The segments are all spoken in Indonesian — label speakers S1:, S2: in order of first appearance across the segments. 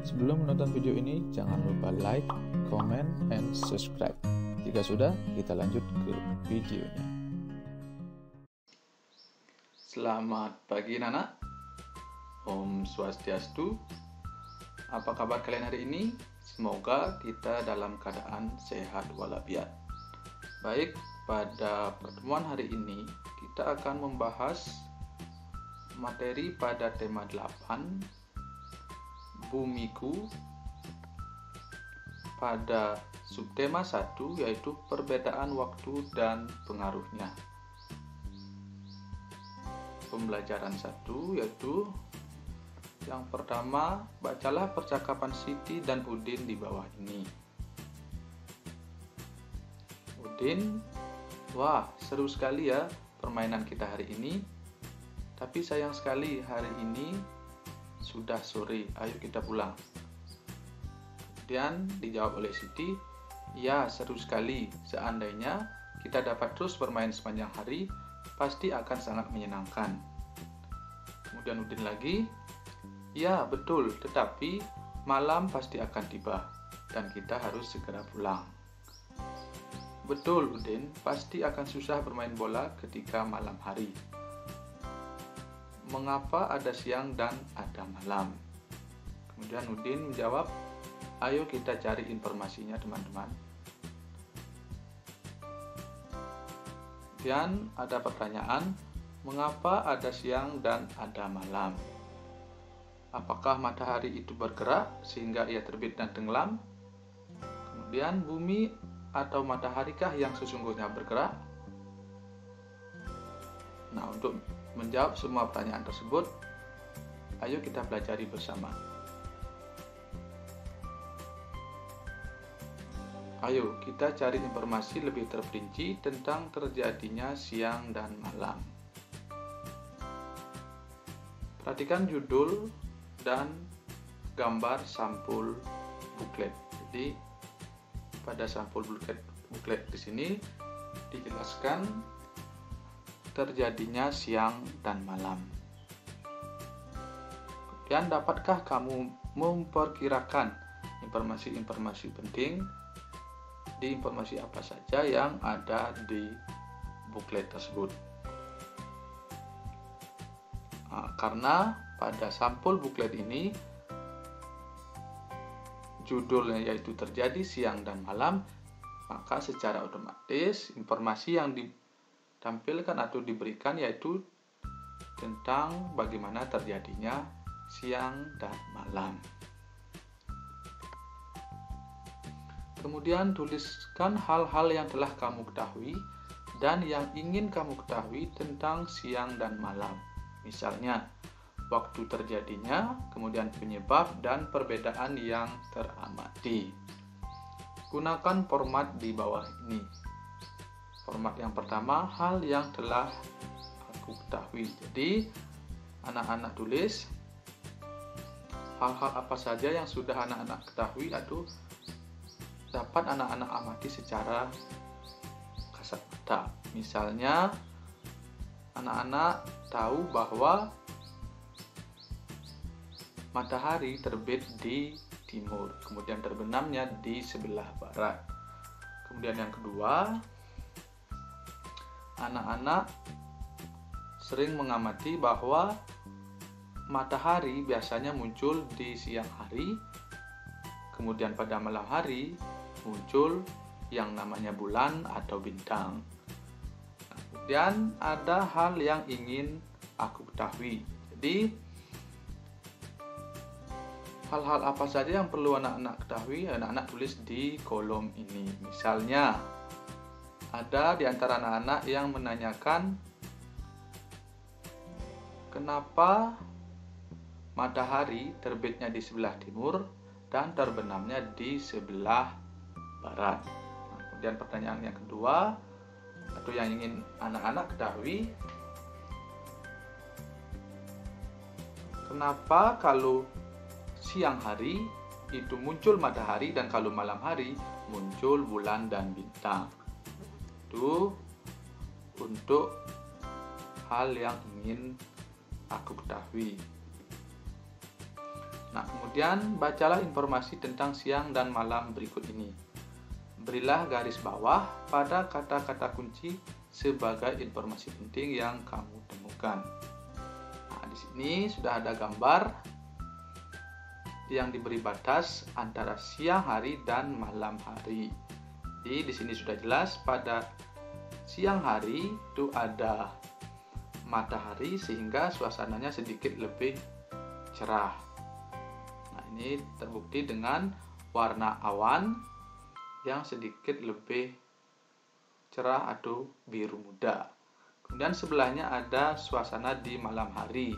S1: Sebelum menonton video ini, jangan lupa like, comment, and subscribe. Jika sudah, kita lanjut ke videonya. Selamat pagi anak-anak. Om Swastiastu. Apa kabar kalian hari ini? Semoga kita dalam keadaan sehat walafiat. Baik, pada pertemuan hari ini kita akan membahas materi pada tema 8, Bumiku, pada subtema 1 yaitu perbedaan waktu dan pengaruhnya. Pembelajaran 1 yaitu yang pertama, bacalah percakapan Siti dan Udin di bawah ini. Udin, wah seru sekali ya permainan kita hari ini. Tapi sayang sekali hari ini sudah sore, ayo kita pulang. Kemudian dijawab oleh Siti, ya seru sekali, seandainya kita dapat terus bermain sepanjang hari, pasti akan sangat menyenangkan. Kemudian Udin lagi, ya betul, tetapi malam pasti akan tiba, dan kita harus segera pulang. Betul Udin, pasti akan susah bermain bola ketika malam hari. Mengapa ada siang dan ada malam? Kemudian Udin menjawab, ayo kita cari informasinya teman-teman. Kemudian ada pertanyaan, mengapa ada siang dan ada malam? Apakah matahari itu bergerak sehingga ia terbit dan tenggelam? Kemudian bumi atau mataharikah yang sesungguhnya bergerak? Nah, untuk menjawab semua pertanyaan tersebut, ayo kita pelajari bersama. Ayo kita cari informasi lebih terperinci tentang terjadinya siang dan malam. Perhatikan judul dan gambar sampul buklet. Jadi pada sampul buklet di sini dijelaskan terjadinya siang dan malam. Kemudian dapatkah kamu memperkirakan informasi-informasi penting di informasi apa saja yang ada di buklet tersebut? Nah, karena pada sampul buklet ini judulnya yaitu terjadi siang dan malam, maka secara otomatis informasi yang ditampilkan atau diberikan yaitu tentang bagaimana terjadinya siang dan malam. Kemudian tuliskan hal-hal yang telah kamu ketahui dan yang ingin kamu ketahui tentang siang dan malam. Misalnya, waktu terjadinya, kemudian penyebab dan perbedaan yang teramati. Gunakan format di bawah ini. Format yang pertama, hal yang telah aku ketahui. Jadi, anak-anak tulis hal-hal apa saja yang sudah anak-anak ketahui atau dapat anak-anak amati secara kasat mata. Misalnya, anak-anak tahu bahwa matahari terbit di timur, kemudian terbenamnya di sebelah barat. Kemudian yang kedua, anak-anak sering mengamati bahwa matahari biasanya muncul di siang hari, kemudian pada malam hari muncul yang namanya bulan atau bintang. Kemudian ada hal yang ingin aku ketahui. Jadi hal-hal apa saja yang perlu anak-anak ketahui, anak-anak tulis di kolom ini. Misalnya, ada di antara anak-anak yang menanyakan kenapa matahari terbitnya di sebelah timur dan terbenamnya di sebelah barat. Nah, kemudian pertanyaan yang kedua atau yang ingin anak-anak ketahui, kenapa kalau siang hari itu muncul matahari dan kalau malam hari muncul bulan dan bintang? Itu untuk hal yang ingin aku ketahui. Nah, kemudian bacalah informasi tentang siang dan malam berikut ini. Berilah garis bawah pada kata-kata kunci sebagai informasi penting yang kamu temukan. Nah, di sini sudah ada gambar yang diberi batas antara siang hari dan malam hari. Jadi di sini sudah jelas pada siang hari itu ada matahari sehingga suasananya sedikit lebih cerah. Nah, ini terbukti dengan warna awan yang sedikit lebih cerah atau biru muda. Kemudian sebelahnya ada suasana di malam hari,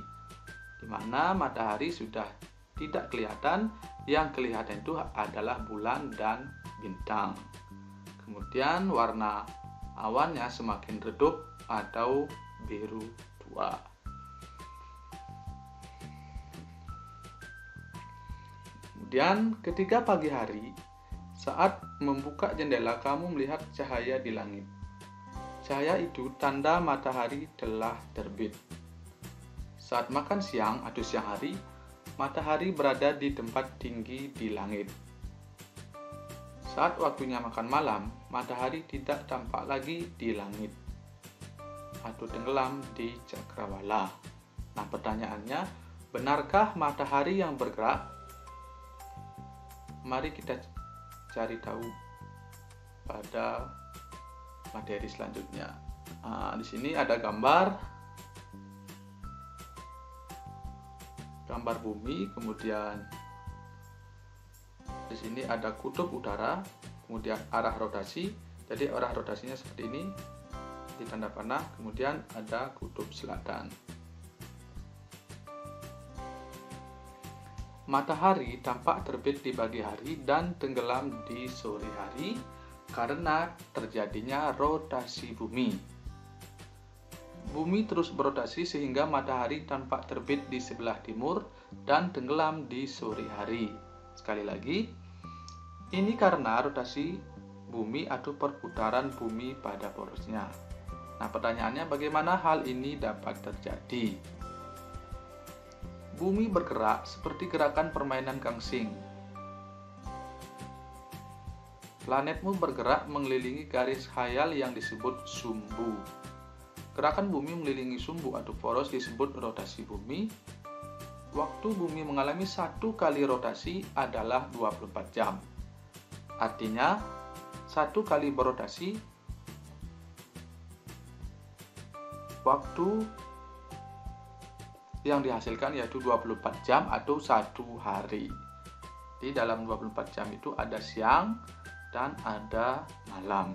S1: di mana matahari sudah tidak kelihatan, yang kelihatan itu adalah bulan dan bintang. Kemudian warna awannya semakin redup atau biru tua. Kemudian ketika pagi hari, saat membuka jendela kamu melihat cahaya di langit. Cahaya itu tanda matahari telah terbit. Saat makan siang atau siang hari, matahari berada di tempat tinggi di langit. Saat waktunya makan malam, matahari tidak tampak lagi di langit atau tenggelam di cakrawala. Nah, pertanyaannya, benarkah matahari yang bergerak? Mari kita cari tahu pada materi selanjutnya. Nah, di sini ada gambar bumi, kemudian di sini ada kutub utara, kemudian arah rotasi. Jadi arah rotasinya seperti ini, di tanda panah, kemudian ada kutub selatan. Matahari tampak terbit di pagi hari dan tenggelam di sore hari karena terjadinya rotasi bumi. Bumi terus berotasi sehingga matahari tampak terbit di sebelah timur dan tenggelam di sore hari. Sekali lagi, ini karena rotasi bumi atau perputaran bumi pada porosnya. Nah, pertanyaannya, bagaimana hal ini dapat terjadi? Bumi bergerak seperti gerakan permainan gangsing. Planetmu bergerak mengelilingi garis khayal yang disebut sumbu. Gerakan bumi mengelilingi sumbu atau poros disebut rotasi bumi. Waktu bumi mengalami satu kali rotasi adalah 24 jam. Artinya, satu kali berotasi, waktu yang dihasilkan yaitu 24 jam atau satu hari. Di dalam 24 jam itu ada siang dan ada malam.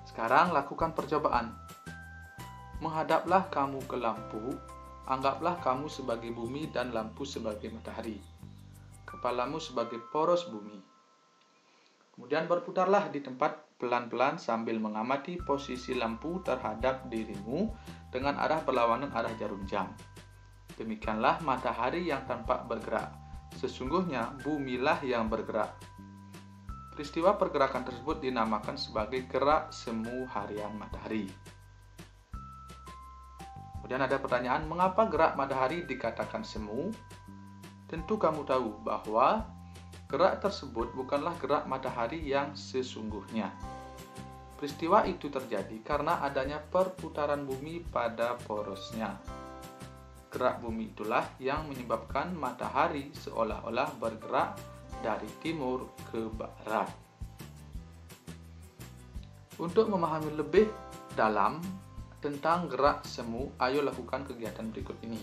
S1: Sekarang lakukan percobaan. Menghadaplah kamu ke lampu, anggaplah kamu sebagai bumi dan lampu sebagai matahari. Kepalamu sebagai poros bumi. Kemudian berputarlah di tempat pelan-pelan sambil mengamati posisi lampu terhadap dirimu dengan arah berlawanan arah jarum jam. Demikianlah matahari yang tampak bergerak. Sesungguhnya bumilah yang bergerak. Peristiwa pergerakan tersebut dinamakan sebagai gerak semu harian matahari. Kemudian ada pertanyaan, mengapa gerak matahari dikatakan semu? Tentu kamu tahu bahwa gerak tersebut bukanlah gerak matahari yang sesungguhnya. Peristiwa itu terjadi karena adanya perputaran bumi pada porosnya. Gerak bumi itulah yang menyebabkan matahari seolah-olah bergerak dari timur ke barat. Untuk memahami lebih dalam tentang gerak semu, ayo lakukan kegiatan berikut ini.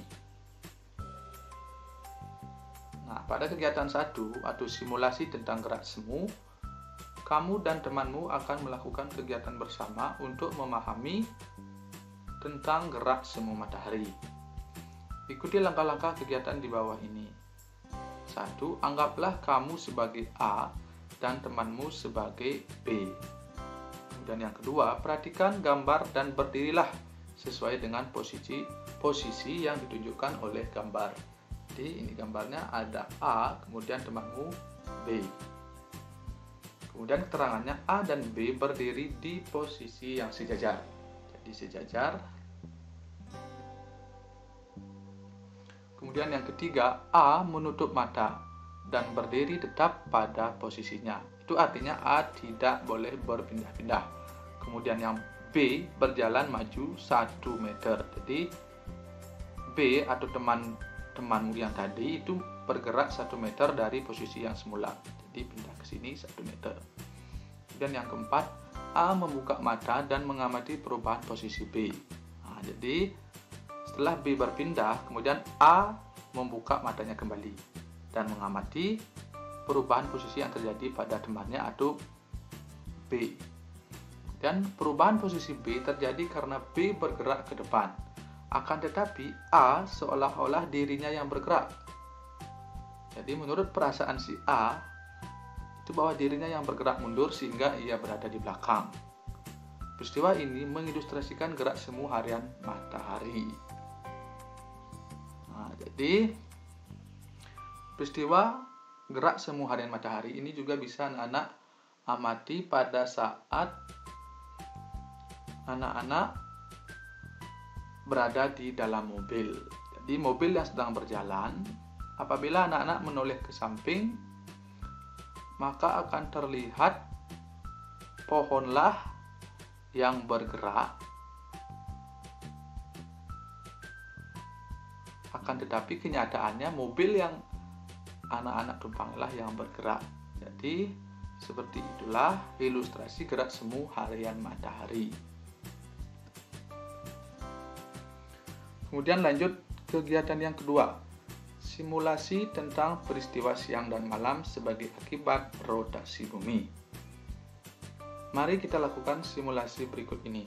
S1: Nah, pada kegiatan 1 atau simulasi tentang gerak semu, kamu dan temanmu akan melakukan kegiatan bersama untuk memahami tentang gerak semu matahari. Ikuti langkah-langkah kegiatan di bawah ini. 1. Anggaplah kamu sebagai A dan temanmu sebagai B. Dan yang kedua, perhatikan gambar dan berdirilah sesuai dengan posisi yang ditunjukkan oleh gambar. Jadi ini gambarnya ada A, kemudian temanmu B. Kemudian keterangannya A dan B berdiri di posisi yang sejajar. Jadi sejajar. Kemudian yang ketiga, A menutup mata dan berdiri tetap pada posisinya. Itu artinya A tidak boleh berpindah-pindah. Kemudian yang B berjalan maju 1 meter. Jadi B atau temanmu yang tadi itu bergerak 1 meter dari posisi yang semula. Jadi pindah ke sini 1 meter. Dan yang keempat, A membuka mata dan mengamati perubahan posisi B. Nah, jadi setelah B berpindah, kemudian A membuka matanya kembali dan mengamati perubahan posisi yang terjadi pada temannya atau B. Dan perubahan posisi B terjadi karena B bergerak ke depan. Akan tetapi A seolah-olah dirinya yang bergerak. Jadi menurut perasaan si A, itu bahwa dirinya yang bergerak mundur sehingga ia berada di belakang. Peristiwa ini mengilustrasikan gerak semu harian matahari. Nah, jadi peristiwa gerak semu harian matahari ini juga bisa anak-anak amati pada saat anak-anak berada di dalam mobil. Jadi mobil yang sedang berjalan, apabila anak-anak menoleh ke samping, maka akan terlihat pohonlah yang bergerak. Akan tetapi kenyataannya mobil yang anak-anak tumpangilah yang bergerak. Jadi seperti itulah ilustrasi gerak semu harian matahari. Kemudian lanjut kegiatan yang kedua, simulasi tentang peristiwa siang dan malam sebagai akibat rotasi bumi. Mari kita lakukan simulasi berikut ini.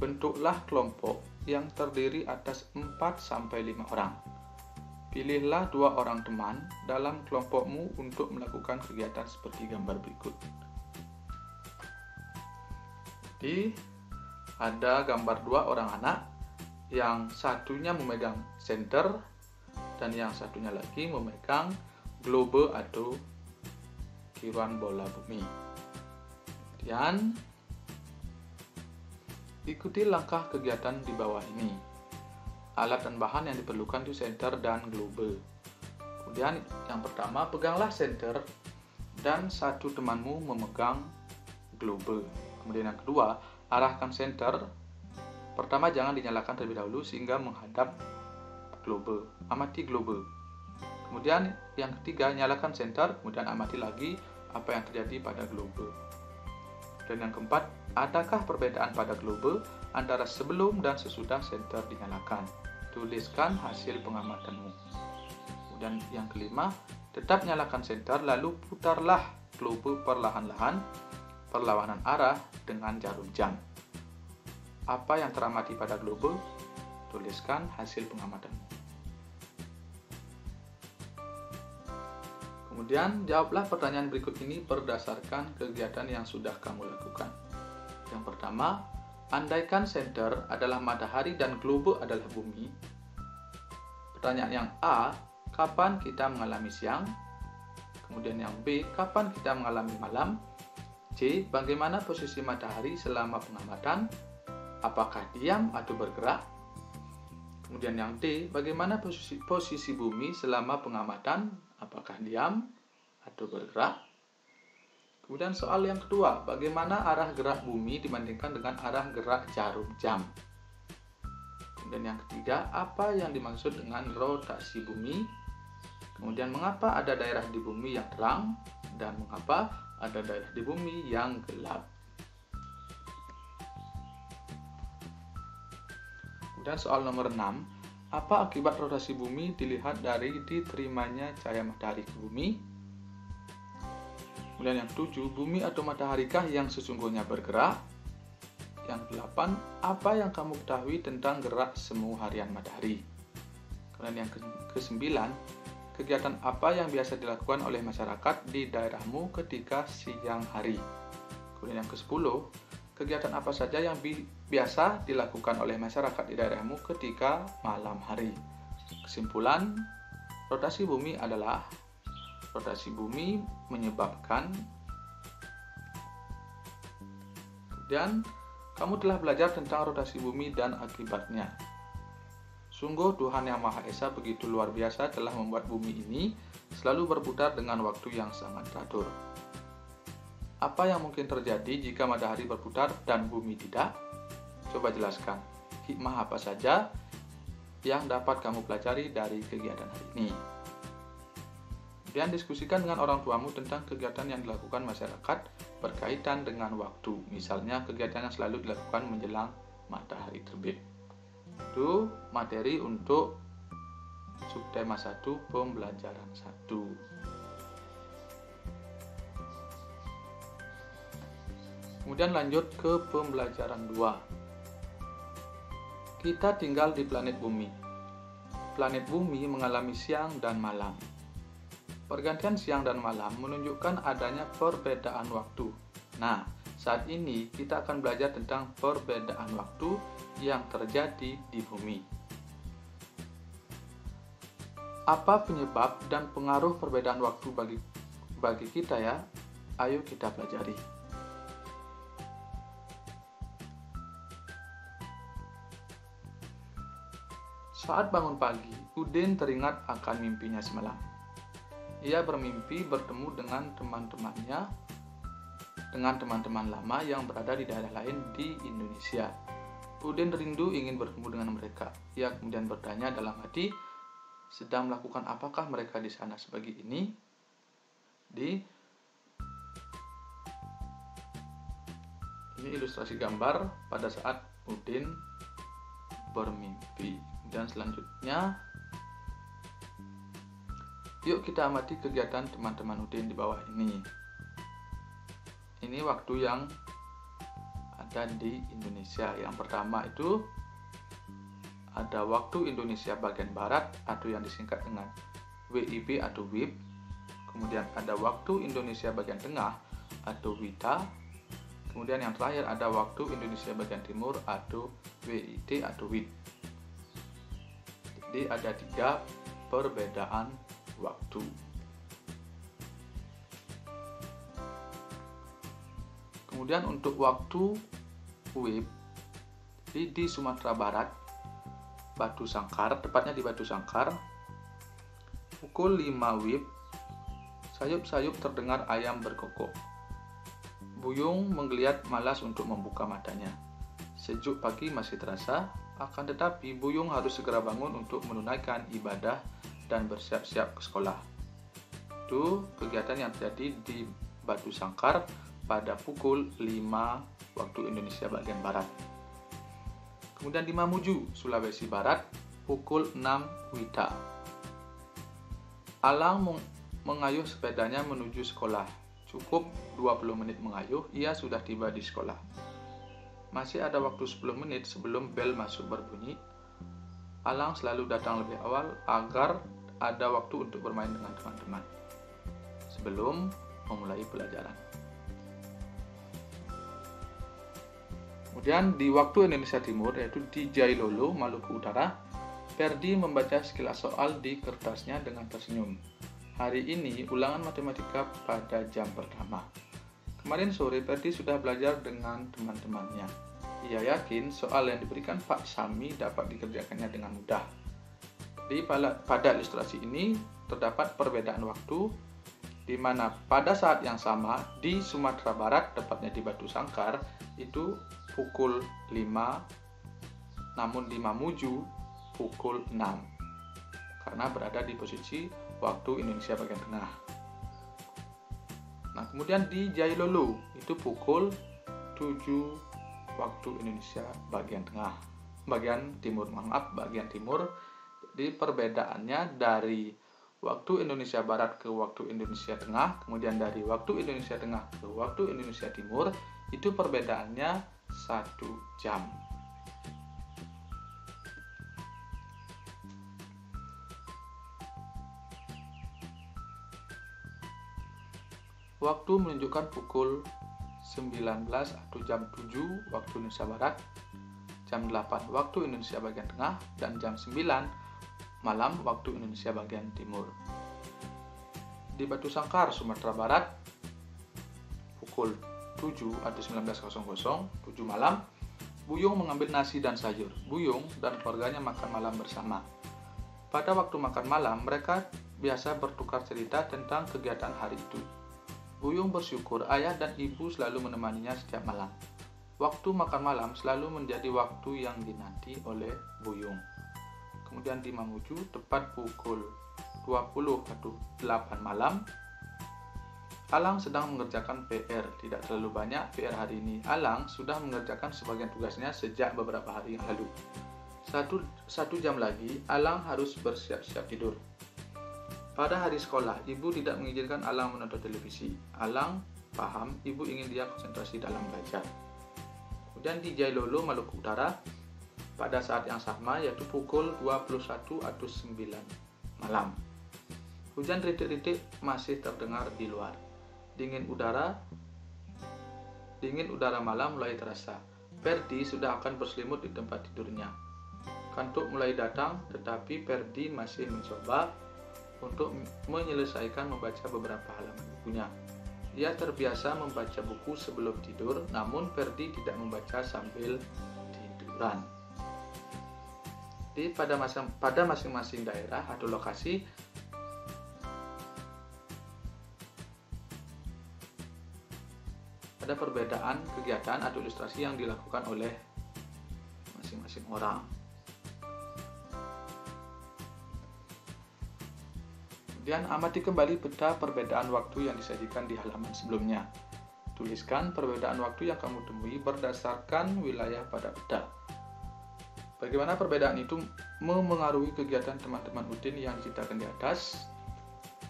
S1: Bentuklah kelompok yang terdiri atas 4-5 orang. Pilihlah 2 orang teman dalam kelompokmu untuk melakukan kegiatan seperti gambar berikut. Jadi ada gambar 2 orang anak, yang satunya memegang senter dan yang satunya lagi memegang globe atau kiruan bola bumi. Kemudian ikuti langkah kegiatan di bawah ini. Alat dan bahan yang diperlukan itu senter dan globe. Kemudian yang pertama, peganglah senter dan satu temanmu memegang globe. Kemudian yang kedua, arahkan senter. Pertama, jangan dinyalakan terlebih dahulu sehingga menghadap globe. Amati globe. Kemudian yang ketiga, nyalakan senter, kemudian amati lagi apa yang terjadi pada globe. Dan yang keempat, adakah perbedaan pada globe antara sebelum dan sesudah senter dinyalakan? Tuliskan hasil pengamatanmu. Kemudian yang kelima, tetap nyalakan senter lalu putarlah globe perlahan-lahan perlawanan arah dengan jarum jam. Apa yang teramati pada globe? Tuliskan hasil pengamatanmu. Kemudian jawablah pertanyaan berikut ini berdasarkan kegiatan yang sudah kamu lakukan. Yang pertama, andaikan senter adalah matahari dan globe adalah bumi. Pertanyaan yang A, kapan kita mengalami siang? Kemudian yang B, kapan kita mengalami malam? C, bagaimana posisi matahari selama pengamatan? Apakah diam atau bergerak? Kemudian yang D, bagaimana posisi bumi selama pengamatan? Apakah diam atau bergerak? Kemudian soal yang kedua, bagaimana arah gerak bumi dibandingkan dengan arah gerak jarum jam? Kemudian yang ketiga, apa yang dimaksud dengan rotasi bumi? Kemudian mengapa ada daerah di bumi yang terang dan mengapa ada daerah di bumi yang gelap? Kemudian soal nomor 6, apa akibat rotasi bumi dilihat dari diterimanya cahaya matahari ke bumi? Kemudian yang 7, bumi atau mataharikah yang sesungguhnya bergerak? Yang 8, apa yang kamu ketahui tentang gerak semu harian matahari? Kemudian yang ke-9, kegiatan apa yang biasa dilakukan oleh masyarakat di daerahmu ketika siang hari? Kemudian yang ke-10, kegiatan apa saja yang biasa dilakukan oleh masyarakat di daerahmu ketika malam hari? Kesimpulan, rotasi bumi adalah rotasi bumi menyebabkan. Kemudian kamu telah belajar tentang rotasi bumi dan akibatnya. Sungguh Tuhan Yang Maha Esa begitu luar biasa telah membuat bumi ini selalu berputar dengan waktu yang sangat teratur. Apa yang mungkin terjadi jika matahari berputar dan bumi tidak? Coba jelaskan, hikmah apa saja yang dapat kamu pelajari dari kegiatan hari ini. Dan diskusikan dengan orang tuamu tentang kegiatan yang dilakukan masyarakat berkaitan dengan waktu. Misalnya kegiatan yang selalu dilakukan menjelang matahari terbit. Itu materi untuk subtema 1 pembelajaran 1. Kemudian lanjut ke pembelajaran 2. Kita tinggal di planet bumi. Planet bumi mengalami siang dan malam. Pergantian siang dan malam menunjukkan adanya perbedaan waktu. Nah, saat ini kita akan belajar tentang perbedaan waktu yang terjadi di bumi. Apa penyebab dan pengaruh perbedaan waktu bagi kita ya? Ayo kita pelajari. Saat bangun pagi, Udin teringat akan mimpinya semalam. Ia bermimpi bertemu dengan teman-teman lama yang berada di daerah lain di Indonesia. Udin rindu ingin bertemu dengan mereka. Ia kemudian bertanya dalam hati, sedang melakukan apakah mereka di sana sebagai ini? Ini ilustrasi gambar pada saat Udin bermimpi. Dan selanjutnya, yuk kita amati kegiatan teman-teman Udin di bawah ini. Ini waktu yang ada di Indonesia. Yang pertama itu ada waktu Indonesia bagian Barat atau yang disingkat dengan WIB atau WIB. Kemudian ada waktu Indonesia bagian Tengah atau WITA. Kemudian yang terakhir ada waktu Indonesia bagian Timur atau WIT atau WIT. Jadi ada 3 perbedaan waktu. Kemudian untuk waktu WIB di Sumatera Barat, Batu Sangkar, tepatnya di Batu Sangkar, pukul 5 WIB, sayup-sayup terdengar ayam berkokok. Buyung menggeliat malas untuk membuka matanya. Sejuk pagi masih terasa, akan tetapi Buyung harus segera bangun untuk menunaikan ibadah dan bersiap-siap ke sekolah. Itu kegiatan yang terjadi di Batu Sangkar pada pukul 5 waktu Indonesia bagian Barat. Kemudian di Mamuju, Sulawesi Barat, pukul 6 WITA. Alang mengayuh sepedanya menuju sekolah. Cukup 20 menit mengayuh, ia sudah tiba di sekolah. Masih ada waktu 10 menit sebelum bel masuk berbunyi. Alang selalu datang lebih awal agar ada waktu untuk bermain dengan teman-teman sebelum memulai pelajaran. Kemudian di waktu Indonesia Timur, yaitu di Jailolo, Maluku Utara, Ferdi membaca sekilas soal di kertasnya dengan tersenyum. Hari ini ulangan matematika pada jam pertama. Kemarin sore Ferdi sudah belajar dengan teman-temannya. Ia yakin soal yang diberikan Pak Sami dapat dikerjakannya dengan mudah. Pada ilustrasi ini terdapat perbedaan waktu di mana pada saat yang sama di Sumatera Barat, tepatnya di Batu Sangkar, itu pukul 5, namun di Mamuju pukul 6 karena berada di posisi waktu Indonesia bagian tengah. Nah, kemudian di Jailolo itu pukul 7 waktu Indonesia bagian tengah, bagian timur. Jadi perbedaannya dari waktu Indonesia Barat ke waktu Indonesia Tengah, kemudian dari waktu Indonesia Tengah ke waktu Indonesia Timur, itu perbedaannya 1 jam. Waktu menunjukkan pukul 19 atau jam 7 waktu Indonesia Barat, jam 8 waktu Indonesia bagian Tengah, dan jam 9 malam waktu Indonesia bagian Timur. Di Batu Sangkar, Sumatera Barat, pukul 7 atau 19.00, 7 malam, Buyung mengambil nasi dan sayur. Buyung dan keluarganya makan malam bersama. Pada waktu makan malam, mereka biasa bertukar cerita tentang kegiatan hari itu. Buyung bersyukur ayah dan ibu selalu menemaninya setiap malam. Waktu makan malam selalu menjadi waktu yang dinanti oleh Buyung. Kemudian di Mamuju, tepat pukul 20:08 malam, Alang sedang mengerjakan PR. Tidak terlalu banyak PR hari ini. Alang sudah mengerjakan sebagian tugasnya sejak beberapa hari yang lalu. Satu jam lagi, Alang harus bersiap-siap tidur. Pada hari sekolah, ibu tidak mengizinkan Alang menonton televisi. Alang paham ibu ingin dia konsentrasi dalam belajar. Kemudian di Jailolo, Maluku Utara, pada saat yang sama, yaitu pukul 21:09 malam. Hujan rintik-rintik masih terdengar di luar. Dingin udara malam mulai terasa. Perdi sudah akan berselimut di tempat tidurnya. Kantuk mulai datang, tetapi Perdi masih mencoba untuk menyelesaikan membaca beberapa halaman bukunya. Ia terbiasa membaca buku sebelum tidur, namun Perdi tidak membaca sambil tiduran. Pada masing-masing daerah atau lokasi, ada perbedaan kegiatan atau ilustrasi yang dilakukan oleh masing-masing orang. Kemudian amati kembali peta perbedaan waktu yang disajikan di halaman sebelumnya. Tuliskan perbedaan waktu yang kamu temui berdasarkan wilayah pada peta. Bagaimana perbedaan itu memengaruhi kegiatan teman-teman Udin yang diceritakan di atas?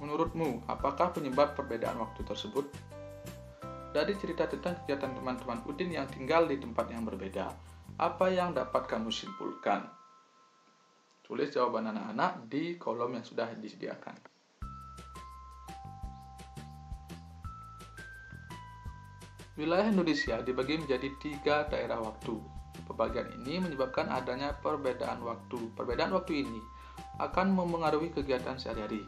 S1: Menurutmu, apakah penyebab perbedaan waktu tersebut? Dari cerita tentang kegiatan teman-teman Udin yang tinggal di tempat yang berbeda, apa yang dapat kamu simpulkan? Tulis jawaban anak-anak di kolom yang sudah disediakan. Wilayah Indonesia dibagi menjadi 3 daerah waktu. Pembagian ini menyebabkan adanya perbedaan waktu. Perbedaan waktu ini akan memengaruhi kegiatan sehari-hari.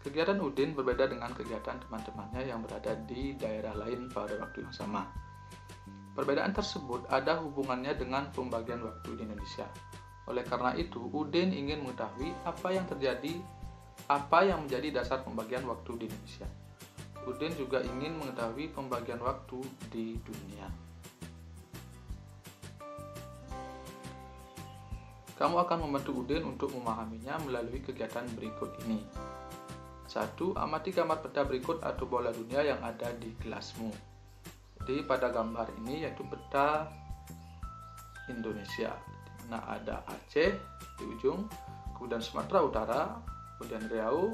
S1: Kegiatan Udin berbeda dengan kegiatan teman-temannya yang berada di daerah lain pada waktu yang sama. Perbedaan tersebut ada hubungannya dengan pembagian waktu di Indonesia. Oleh karena itu, Udin ingin mengetahui apa yang menjadi dasar pembagian waktu di Indonesia. Udin juga ingin mengetahui pembagian waktu di dunia. Kamu akan membantu Udin untuk memahaminya melalui kegiatan berikut ini. 1. Amati gambar peta berikut atau bola dunia yang ada di kelasmu. Jadi pada gambar ini yaitu peta Indonesia, di mana ada Aceh di ujung, kemudian Sumatera Utara, kemudian Riau,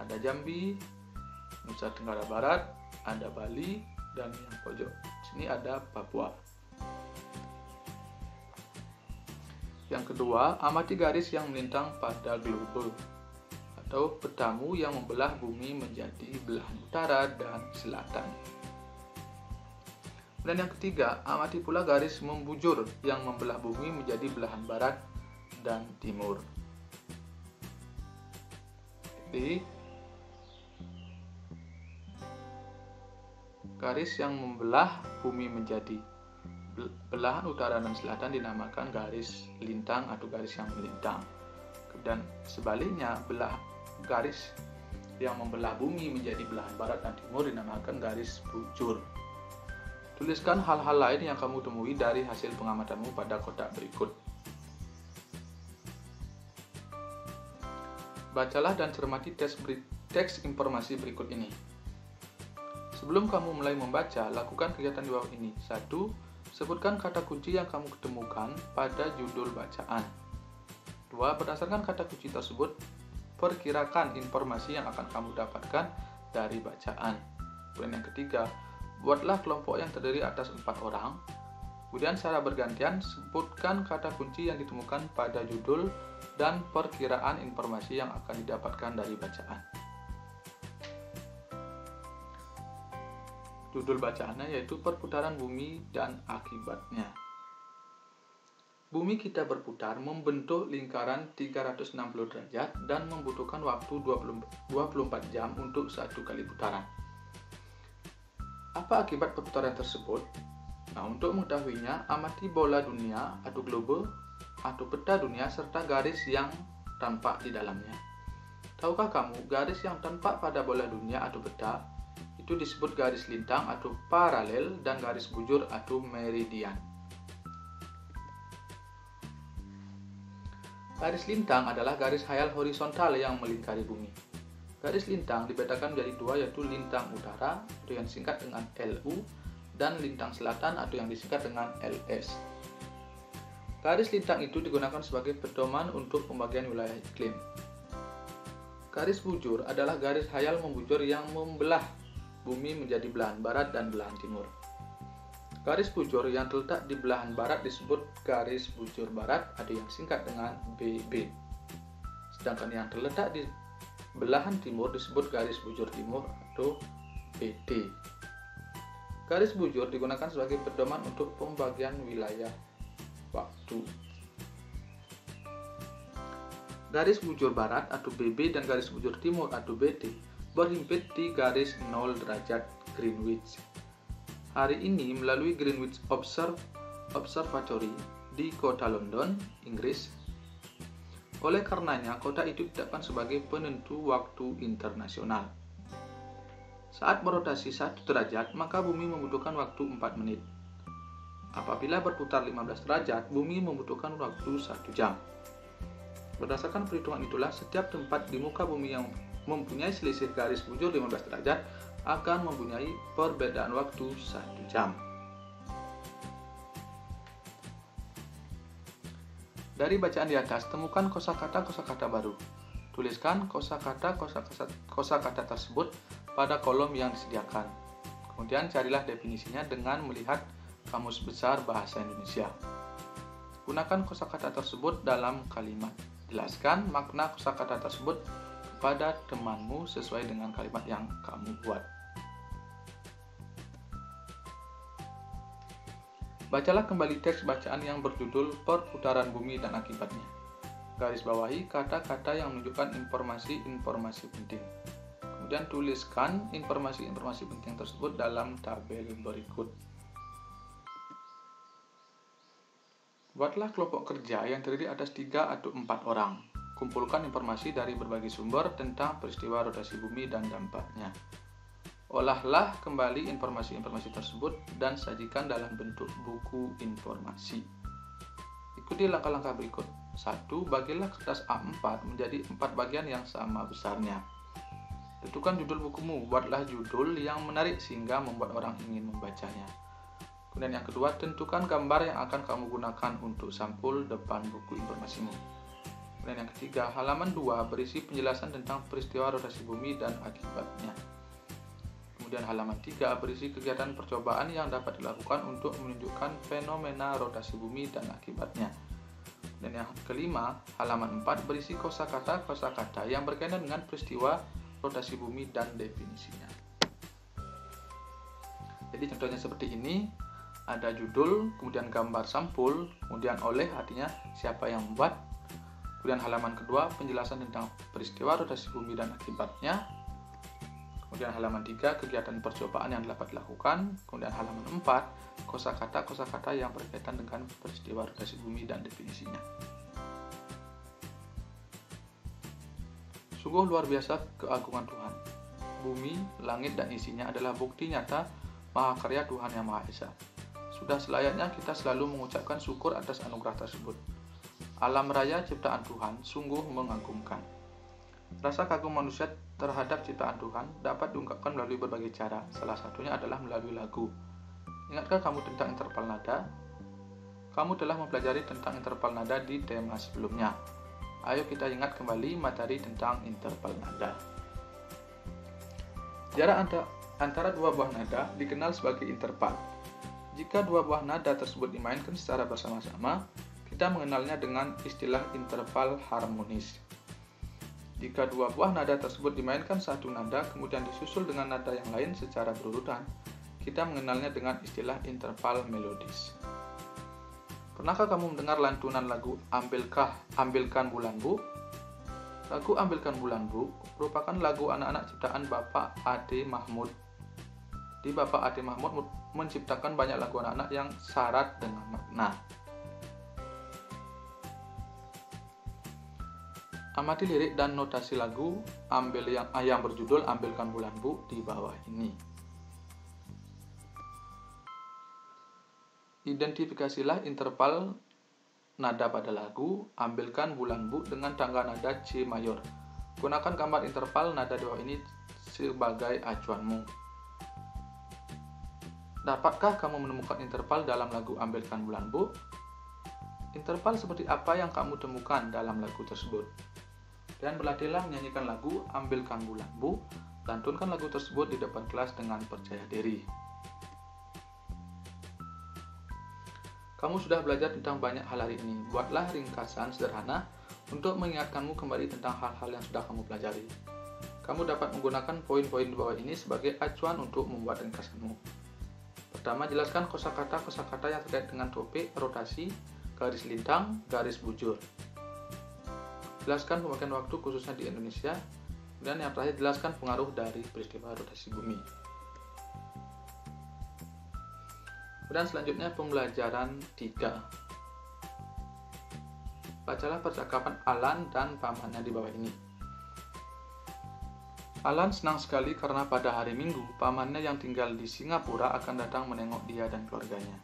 S1: ada Jambi, Nusa Tenggara Barat, ada Bali, dan yang pojok sini ada Papua. Yang kedua, amati garis yang melintang pada globe atau petamu yang membelah bumi menjadi belahan utara dan selatan. Dan yang ketiga, amati pula garis membujur yang membelah bumi menjadi belahan barat dan timur. Jadi, garis yang membelah bumi menjadi belahan utara dan selatan dinamakan garis lintang atau garis yang melintang. Dan sebaliknya, garis yang membelah bumi menjadi belahan barat dan timur dinamakan garis bujur. Tuliskan hal-hal lain yang kamu temui dari hasil pengamatanmu pada kotak berikut. Bacalah dan cermati teks informasi berikut ini. Sebelum kamu mulai membaca, lakukan kegiatan di bawah ini. 1. Sebutkan kata kunci yang kamu ketemukan pada judul bacaan. 2. Berdasarkan kata kunci tersebut, perkirakan informasi yang akan kamu dapatkan dari bacaan. Kemudian yang ketiga, buatlah kelompok yang terdiri atas 4 orang. Kemudian secara bergantian, sebutkan kata kunci yang ditemukan pada judul dan perkiraan informasi yang akan didapatkan dari bacaan. Judul bacaannya yaitu perputaran bumi dan akibatnya. Bumi kita berputar membentuk lingkaran 360 derajat dan membutuhkan waktu 24 jam untuk satu kali putaran. Apa akibat perputaran tersebut? Nah, untuk mengetahuinya, amati bola dunia atau globe atau peta dunia serta garis yang tampak di dalamnya. Tahukah kamu, garis yang tampak pada bola dunia atau peta itu disebut garis lintang atau paralel dan garis bujur atau meridian. Garis lintang adalah garis khayal horizontal yang melingkari bumi. Garis lintang dibedakan menjadi dua, yaitu lintang utara atau yang disingkat dengan LU dan lintang selatan atau yang disingkat dengan LS. Garis lintang itu digunakan sebagai pedoman untuk pembagian wilayah iklim. Garis bujur adalah garis khayal membujur yang membelah bumi menjadi belahan barat dan belahan timur. Garis bujur yang terletak di belahan barat disebut garis bujur barat atau yang singkat dengan BB. Sedangkan yang terletak di belahan timur disebut garis bujur timur atau BD. Garis bujur digunakan sebagai pedoman untuk pembagian wilayah waktu. Garis bujur barat atau BB dan garis bujur timur atau BD berhimpit di garis 0 derajat Greenwich. Hari ini melalui Greenwich Observatory di kota London, Inggris. Oleh karenanya, kota itu ditetapkan sebagai penentu waktu internasional. Saat berotasi 1 derajat, maka bumi membutuhkan waktu 4 menit. Apabila berputar 15 derajat, bumi membutuhkan waktu 1 jam. Berdasarkan perhitungan itulah, setiap tempat di muka bumi yang mempunyai selisih garis bujur 15 derajat akan mempunyai perbedaan waktu 1 jam. Dari bacaan di atas, temukan kosakata baru. Tuliskan kosakata tersebut pada kolom yang disediakan. Kemudian carilah definisinya dengan melihat Kamus Besar Bahasa Indonesia. Gunakan kosakata tersebut dalam kalimat. Jelaskan makna kosakata tersebut kepada temanmu sesuai dengan kalimat yang kamu buat. Bacalah kembali teks bacaan yang berjudul Perputaran Bumi dan Akibatnya. Garis bawahi kata-kata yang menunjukkan informasi-informasi penting. Kemudian tuliskan informasi-informasi penting tersebut dalam tabel berikut. Buatlah kelompok kerja yang terdiri atas 3 atau 4 orang. Kumpulkan informasi dari berbagai sumber tentang peristiwa rotasi bumi dan dampaknya. Olahlah kembali informasi-informasi tersebut dan sajikan dalam bentuk buku informasi. Ikuti langkah-langkah berikut. 1. Bagilah kertas A4 menjadi 4 bagian yang sama besarnya. Tentukan judul bukumu. Buatlah judul yang menarik sehingga membuat orang ingin membacanya. Kemudian yang kedua, tentukan gambar yang akan kamu gunakan untuk sampul depan buku informasimu. Kemudian yang ketiga, halaman 2 berisi penjelasan tentang peristiwa rotasi bumi dan akibatnya. Kemudian halaman 3 berisi kegiatan percobaan yang dapat dilakukan untuk menunjukkan fenomena rotasi bumi dan akibatnya. Dan yang kelima, halaman 4 berisi kosakata yang berkaitan dengan peristiwa rotasi bumi dan definisinya. Jadi contohnya seperti ini, ada judul, kemudian gambar sampul, kemudian oleh artinya siapa yang membuat. Kemudian halaman kedua, penjelasan tentang peristiwa rotasi bumi dan akibatnya. Kemudian halaman 3, kegiatan percobaan yang dapat dilakukan. Kemudian halaman 4, kosakata yang berkaitan dengan peristiwa rotasi bumi dan definisinya. Sungguh luar biasa keagungan Tuhan. Bumi, langit, dan isinya adalah bukti nyata mahakarya Tuhan Yang Maha Esa. Sudah selayaknya kita selalu mengucapkan syukur atas anugerah tersebut. Alam raya ciptaan Tuhan sungguh mengagumkan. Rasa kagum manusia terhadap ciptaan Tuhan dapat diungkapkan melalui berbagai cara. Salah satunya adalah melalui lagu. Ingatkah kamu tentang interval nada? Kamu telah mempelajari tentang interval nada di tema sebelumnya. Ayo kita ingat kembali materi tentang interval nada. Jarak antara dua buah nada dikenal sebagai interval. Jika dua buah nada tersebut dimainkan secara bersama-sama, kita mengenalnya dengan istilah interval harmonis. Jika dua buah nada tersebut dimainkan satu nada kemudian disusul dengan nada yang lain secara berurutan, kita mengenalnya dengan istilah interval melodis. Pernahkah kamu mendengar lantunan lagu Ambilkan Bulan Bu? Lagu Ambilkan Bulan Bu merupakan lagu anak-anak ciptaan Bapak Ade Mahmud. Di Bapak Ati Mahmud menciptakan banyak lagu anak-anak yang syarat dengan makna. Amati lirik dan notasi lagu, ambil yang berjudul Ambilkan Bulan Bu di bawah ini. Identifikasilah interval nada pada lagu, ambilkan bulan Bu dengan tangga nada C mayor. Gunakan gambar interval nada di bawah ini sebagai acuanmu. Dapatkah kamu menemukan interval dalam lagu Ambilkan Bulan Bu? Interval seperti apa yang kamu temukan dalam lagu tersebut? Dan berlatihlah menyanyikan lagu Ambilkan Bulan Bu, lantunkan lagu tersebut di depan kelas dengan percaya diri. Kamu sudah belajar tentang banyak hal hari ini. Buatlah ringkasan sederhana untuk mengingatkanmu kembali tentang hal-hal yang sudah kamu pelajari. Kamu dapat menggunakan poin-poin di bawah ini sebagai acuan untuk membuat ringkasanmu. Pertama, jelaskan kosakata yang terkait dengan topik, rotasi, garis lintang, garis bujur. Jelaskan pemakaian waktu khususnya di Indonesia. Dan yang terakhir, jelaskan pengaruh dari peristiwa rotasi bumi. Dan selanjutnya pembelajaran 3. Bacalah percakapan Alan dan pamannya di bawah ini. Alan senang sekali karena pada hari Minggu, pamannya yang tinggal di Singapura akan datang menengok dia dan keluarganya.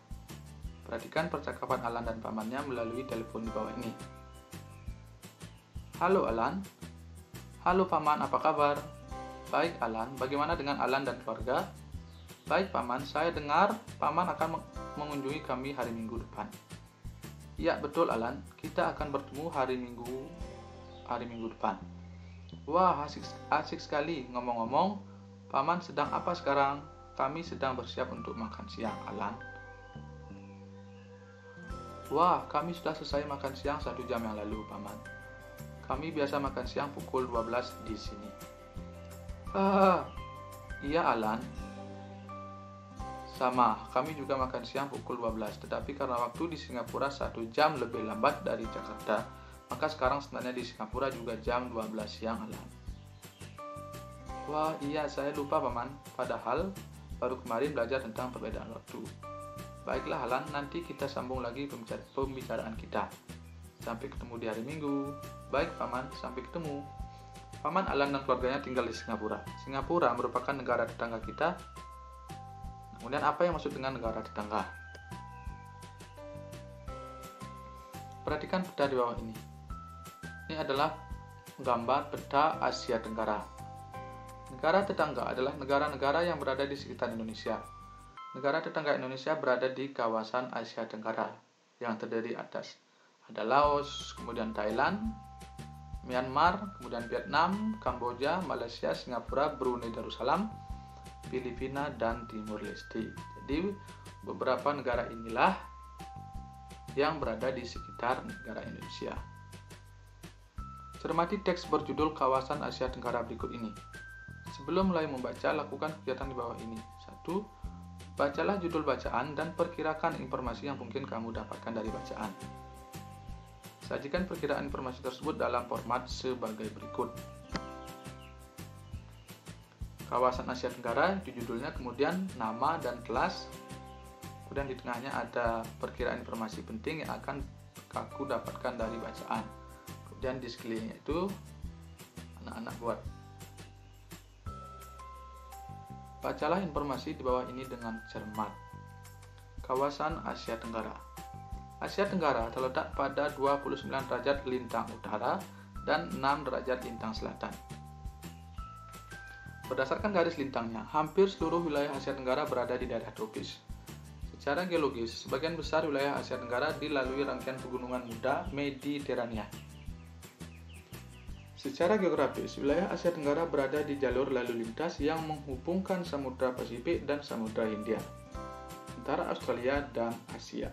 S1: Perhatikan percakapan Alan dan pamannya melalui telepon di bawah ini. Halo Alan. Halo Paman, apa kabar? Baik Alan, bagaimana dengan Alan dan keluarga? Baik Paman, saya dengar Paman akan mengunjungi kami hari Minggu depan. Ya betul Alan, kita akan bertemu hari Minggu depan. Wah, asik sekali. Ngomong-ngomong, Paman sedang apa sekarang? Kami sedang bersiap untuk makan siang, Alan. Wah, kami sudah selesai makan siang 1 jam yang lalu, Paman. Kami biasa makan siang pukul 12 di sini. Iya Alan. Sama, kami juga makan siang pukul 12, tetapi karena waktu di Singapura 1 jam lebih lambat dari Jakarta, maka sekarang sebenarnya di Singapura juga jam 12 siang, Alan. Wah, iya, saya lupa, Paman. Padahal, baru kemarin belajar tentang perbedaan waktu. Baiklah, Alan, nanti kita sambung lagi pembicaraan kita. Sampai ketemu di hari Minggu. Baik, Paman, sampai ketemu. Paman Alan dan keluarganya tinggal di Singapura. Singapura merupakan negara tetangga kita. Kemudian apa yang maksud dengan negara tetangga? Perhatikan peta di bawah ini. Ini adalah gambar peta Asia Tenggara. Negara tetangga adalah negara-negara yang berada di sekitar Indonesia. Negara tetangga Indonesia berada di kawasan Asia Tenggara yang terdiri atas ada Laos, kemudian Thailand, Myanmar, kemudian Vietnam, Kamboja, Malaysia, Singapura, Brunei Darussalam, Filipina, dan Timur Leste. Jadi beberapa negara inilah yang berada di sekitar negara Indonesia. Cermati teks berjudul Kawasan Asia Tenggara berikut ini. Sebelum mulai membaca, lakukan kegiatan di bawah ini. 1. Bacalah judul bacaan dan perkirakan informasi yang mungkin kamu dapatkan dari bacaan. Sajikan perkiraan informasi tersebut dalam format sebagai berikut. Kawasan Asia Tenggara itu judulnya, kemudian nama dan kelas, kemudian di tengahnya ada perkiraan informasi penting yang akan aku dapatkan dari bacaan. Kemudian di sekelilingnya itu anak-anak buat. Bacalah informasi di bawah ini dengan cermat. Kawasan Asia Tenggara. Asia Tenggara terletak pada 29 derajat lintang utara dan 6 derajat lintang selatan. Berdasarkan garis lintangnya, hampir seluruh wilayah Asia Tenggara berada di daerah tropis. Secara geologis, sebagian besar wilayah Asia Tenggara dilalui rangkaian pegunungan muda Mediterania. Secara geografis, wilayah Asia Tenggara berada di jalur lalu lintas yang menghubungkan Samudra Pasifik dan Samudra Hindia, antara Australia dan Asia.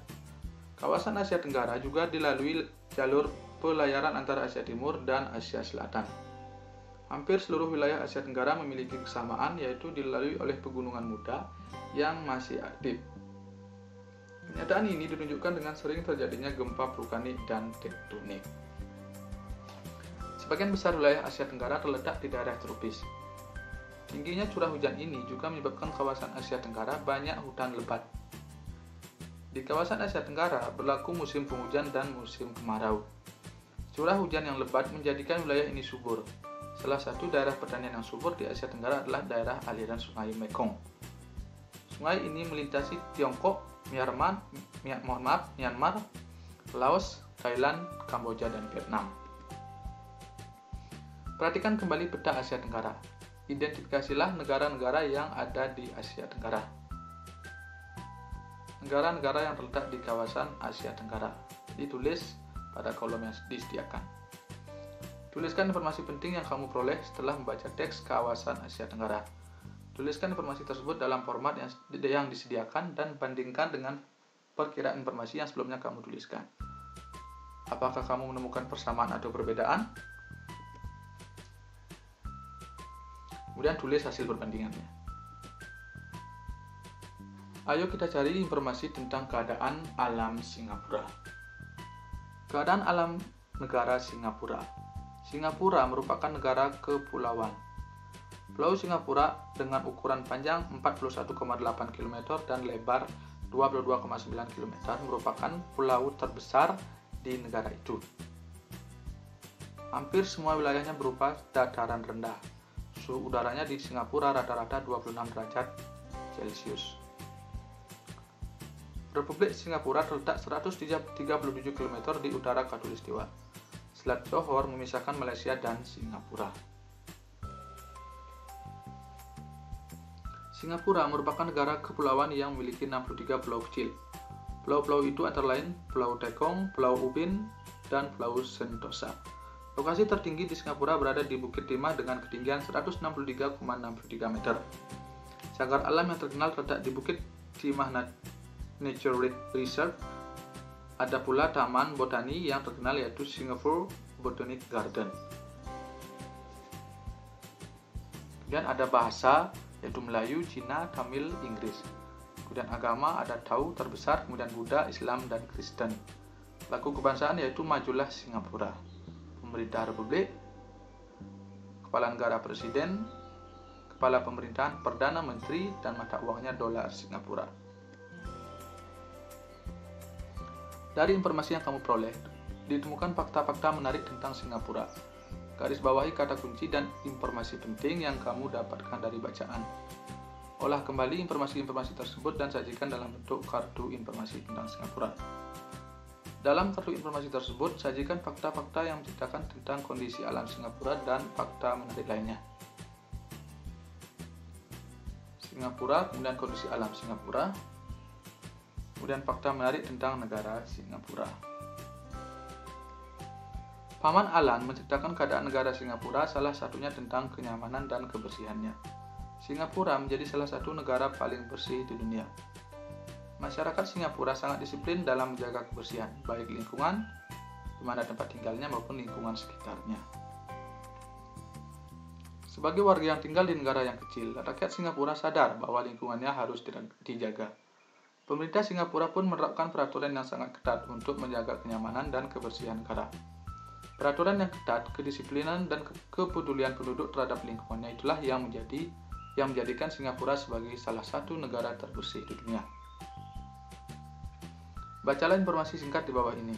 S1: Kawasan Asia Tenggara juga dilalui jalur pelayaran antara Asia Timur dan Asia Selatan. Hampir seluruh wilayah Asia Tenggara memiliki kesamaan, yaitu dilalui oleh pegunungan muda yang masih aktif. Kenyataan ini ditunjukkan dengan sering terjadinya gempa vulkanik dan tektonik. Sebagian besar wilayah Asia Tenggara terletak di daerah tropis. Tingginya curah hujan ini juga menyebabkan kawasan Asia Tenggara banyak hutan lebat. Di kawasan Asia Tenggara berlaku musim penghujan dan musim kemarau. Curah hujan yang lebat menjadikan wilayah ini subur. Salah satu daerah pertanian yang subur di Asia Tenggara adalah daerah aliran Sungai Mekong. Sungai ini melintasi Tiongkok, Myanmar, Laos, Thailand, Kamboja, dan Vietnam. Perhatikan kembali peta Asia Tenggara. Identifikasilah negara-negara yang ada di Asia Tenggara. Negara-negara yang terletak di kawasan Asia Tenggara. Ditulis pada kolom yang disediakan. Tuliskan informasi penting yang kamu peroleh setelah membaca teks kawasan Asia Tenggara. Tuliskan informasi tersebut dalam format yang disediakan dan bandingkan dengan perkiraan informasi yang sebelumnya kamu tuliskan. Apakah kamu menemukan persamaan atau perbedaan? Kemudian tulis hasil perbandingannya. Ayo kita cari informasi tentang keadaan alam Singapura. Keadaan alam negara Singapura. Singapura merupakan negara kepulauan. Pulau Singapura dengan ukuran panjang 41,8 km dan lebar 22,9 km merupakan pulau terbesar di negara itu. Hampir semua wilayahnya berupa dataran rendah. Suhu udaranya di Singapura rata-rata 26 derajat Celcius. Republik Singapura terletak 137 km di utara Khatulistiwa. Selat Johor memisahkan Malaysia dan Singapura. Singapura merupakan negara kepulauan yang memiliki 63 pulau kecil. Pulau-pulau itu antara lain Pulau Tekong, Pulau Ubin, dan Pulau Sentosa. Lokasi tertinggi di Singapura berada di Bukit Timah dengan ketinggian 163,63 meter. Cagar alam yang terkenal terletak di Bukit Timah Nature Reserve. Ada pula taman botani yang terkenal yaitu Singapore Botanic Garden. Kemudian ada bahasa yaitu Melayu, Cina, Tamil, Inggris. Kemudian agama ada Tao terbesar, kemudian Buddha, Islam, dan Kristen. Laku kebangsaan yaitu Majulah Singapura. Pemerintah Republik, Kepala Negara Presiden, Kepala Pemerintahan Perdana Menteri, dan mata uangnya dolar Singapura. Dari informasi yang kamu peroleh, ditemukan fakta-fakta menarik tentang Singapura. Garis bawahi kata kunci dan informasi penting yang kamu dapatkan dari bacaan. Olah kembali informasi-informasi tersebut dan sajikan dalam bentuk kartu informasi tentang Singapura. Dalam kartu informasi tersebut, sajikan fakta-fakta yang menceritakan tentang kondisi alam Singapura dan fakta menarik lainnya. Singapura, kemudian kondisi alam Singapura, kemudian fakta menarik tentang negara Singapura. Paman Alan menceritakan keadaan negara Singapura, salah satunya tentang kenyamanan dan kebersihannya. Singapura menjadi salah satu negara paling bersih di dunia. Masyarakat Singapura sangat disiplin dalam menjaga kebersihan, baik lingkungan, di mana tempat tinggalnya maupun lingkungan sekitarnya. Sebagai warga yang tinggal di negara yang kecil, rakyat Singapura sadar bahwa lingkungannya harus dijaga. Pemerintah Singapura pun menerapkan peraturan yang sangat ketat untuk menjaga kenyamanan dan kebersihan negara. Peraturan yang ketat, kedisiplinan, dan kepedulian penduduk terhadap lingkungannya itulah yang menjadikan Singapura sebagai salah satu negara terbersih di dunia. Bacalah informasi singkat di bawah ini.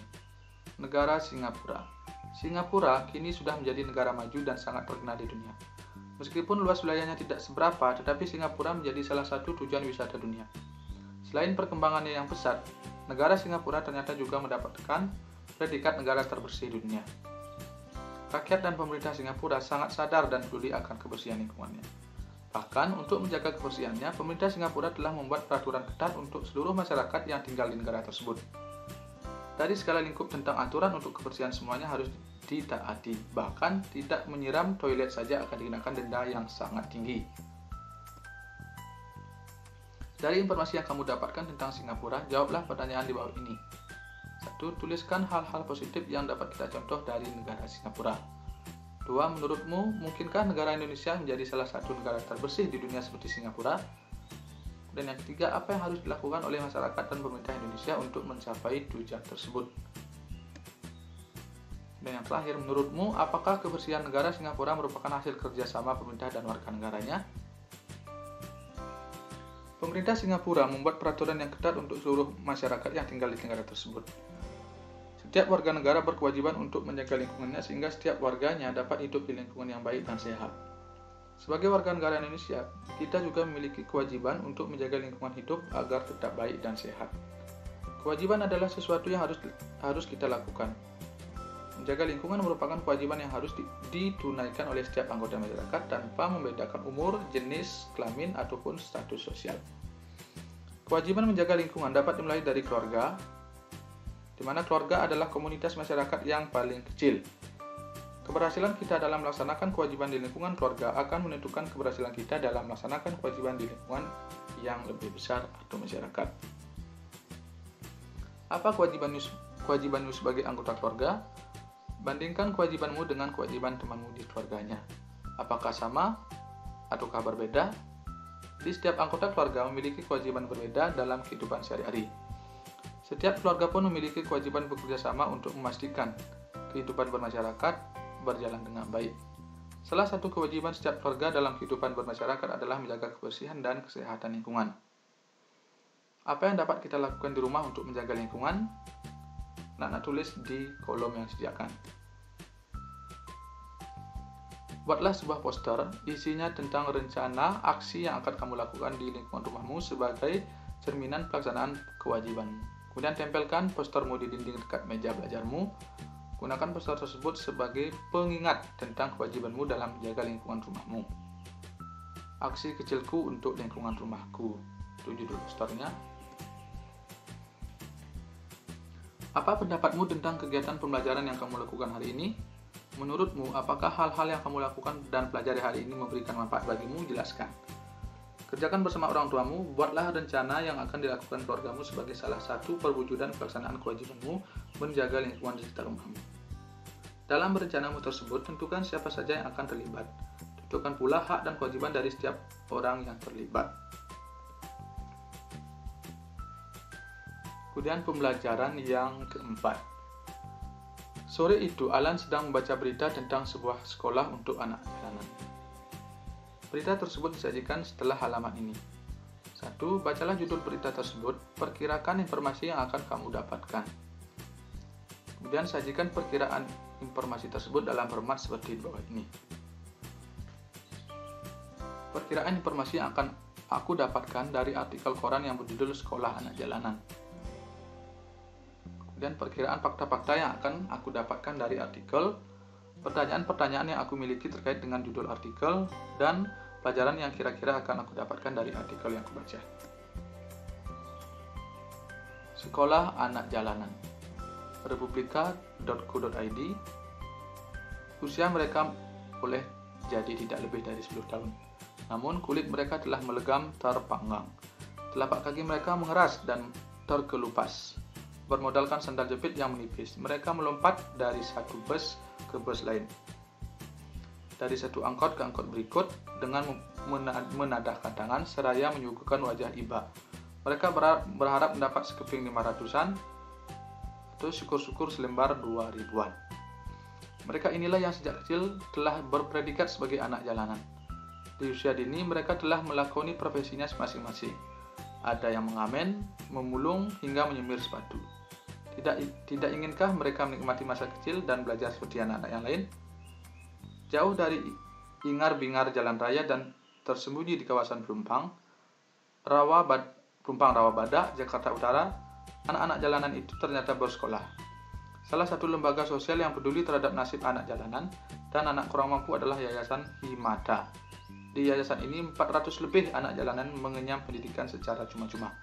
S1: Negara Singapura. Singapura kini sudah menjadi negara maju dan sangat terkenal di dunia. Meskipun luas wilayahnya tidak seberapa, tetapi Singapura menjadi salah satu tujuan wisata dunia. Selain perkembangannya yang pesat, negara Singapura ternyata juga mendapatkan predikat negara terbersih di dunia. Rakyat dan pemerintah Singapura sangat sadar dan peduli akan kebersihan lingkungannya. Bahkan, untuk menjaga kebersihannya, pemerintah Singapura telah membuat peraturan ketat untuk seluruh masyarakat yang tinggal di negara tersebut. Dari segala lingkup tentang aturan untuk kebersihan semuanya harus ditaati. Bahkan, tidak menyiram toilet saja akan dikenakan denda yang sangat tinggi. Dari informasi yang kamu dapatkan tentang Singapura, jawablah pertanyaan di bawah ini. 1. Tuliskan hal-hal positif yang dapat kita contoh dari negara Singapura. 2. Menurutmu, mungkinkah negara Indonesia menjadi salah satu negara terbersih di dunia seperti Singapura? Dan yang ketiga, apa yang harus dilakukan oleh masyarakat dan pemerintah Indonesia untuk mencapai tujuan tersebut? Dan yang terakhir, menurutmu apakah kebersihan negara Singapura merupakan hasil kerjasama pemerintah dan warga negaranya? Pemerintah Singapura membuat peraturan yang ketat untuk seluruh masyarakat yang tinggal di negara tersebut. Setiap warga negara berkewajiban untuk menjaga lingkungannya sehingga setiap warganya dapat hidup di lingkungan yang baik dan sehat. Sebagai warga negara Indonesia, kita juga memiliki kewajiban untuk menjaga lingkungan hidup agar tetap baik dan sehat. Kewajiban adalah sesuatu yang harus kita lakukan. Menjaga lingkungan merupakan kewajiban yang harus ditunaikan oleh setiap anggota masyarakat tanpa membedakan umur, jenis, kelamin, ataupun status sosial. Kewajiban menjaga lingkungan dapat dimulai dari keluarga, di mana keluarga adalah komunitas masyarakat yang paling kecil. Keberhasilan kita dalam melaksanakan kewajiban di lingkungan keluarga akan menentukan keberhasilan kita dalam melaksanakan kewajiban di lingkungan yang lebih besar atau masyarakat. Apa kewajibanmu sebagai anggota keluarga? Bandingkan kewajibanmu dengan kewajiban temanmu di keluarganya. Apakah sama ataukah berbeda? Di setiap anggota keluarga memiliki kewajiban berbeda dalam kehidupan sehari-hari. Setiap keluarga pun memiliki kewajiban bekerja sama untuk memastikan kehidupan bermasyarakat berjalan dengan baik. Salah satu kewajiban setiap keluarga dalam kehidupan bermasyarakat adalah menjaga kebersihan dan kesehatan lingkungan. Apa yang dapat kita lakukan di rumah untuk menjaga lingkungan? Nak tulis di kolom yang disediakan. Buatlah sebuah poster, isinya tentang rencana aksi yang akan kamu lakukan di lingkungan rumahmu sebagai cerminan pelaksanaan kewajibanmu. Kemudian tempelkan postermu di dinding dekat meja belajarmu. Gunakan poster tersebut sebagai pengingat tentang kewajibanmu dalam menjaga lingkungan rumahmu. Aksi kecilku untuk lingkungan rumahku. Itu judul posternya. Apa pendapatmu tentang kegiatan pembelajaran yang kamu lakukan hari ini? Menurutmu, apakah hal-hal yang kamu lakukan dan pelajari hari ini memberikan manfaat bagimu? Jelaskan. Kerjakan bersama orang tuamu, buatlah rencana yang akan dilakukan keluargamu sebagai salah satu perwujudan pelaksanaan kewajibanmu menjaga lingkungan di sekitar rumahmu. Dalam rencanamu tersebut, tentukan siapa saja yang akan terlibat. Tentukan pula hak dan kewajiban dari setiap orang yang terlibat. Kemudian pembelajaran yang keempat. Sore itu, Alan sedang membaca berita tentang sebuah sekolah untuk anak jalanan. Berita tersebut disajikan setelah halaman ini. 1. Bacalah judul berita tersebut, perkirakan informasi yang akan kamu dapatkan. Kemudian sajikan perkiraan informasi tersebut dalam format seperti di bawah ini. Perkiraan informasi yang akan aku dapatkan dari artikel koran yang berjudul Sekolah Anak Jalanan. Kemudian perkiraan fakta-fakta yang akan aku dapatkan dari artikel, pertanyaan-pertanyaan yang aku miliki terkait dengan judul artikel, dan pelajaran yang kira-kira akan aku dapatkan dari artikel yang aku baca. Sekolah Anak Jalanan. Republika.co.id. Usia mereka boleh jadi tidak lebih dari 10 tahun. Namun kulit mereka telah melegam terpanggang. Telapak kaki mereka mengeras dan terkelupas. Bermodalkan sandal jepit yang menipis, mereka melompat dari satu bus ke bus lain. Dari satu angkot ke angkot berikut dengan menadahkan tangan seraya menyuguhkan wajah iba. Mereka berharap mendapat sekeping 500-an atau syukur-syukur selembar 2000-an. Mereka inilah yang sejak kecil telah berpredikat sebagai anak jalanan. Di usia dini mereka telah melakoni profesinya masing-masing. Ada yang mengamen, memulung, hingga menyemir sepatu. Tidak inginkah mereka menikmati masa kecil dan belajar seperti anak-anak yang lain? Jauh dari ingar-bingar jalan raya dan tersembunyi di kawasan Pelumpang Rawa Badak, Jakarta Utara, anak-anak jalanan itu ternyata bersekolah. Salah satu lembaga sosial yang peduli terhadap nasib anak jalanan dan anak kurang mampu adalah Yayasan Himata. Di yayasan ini 400 lebih anak jalanan mengenyam pendidikan secara cuma-cuma.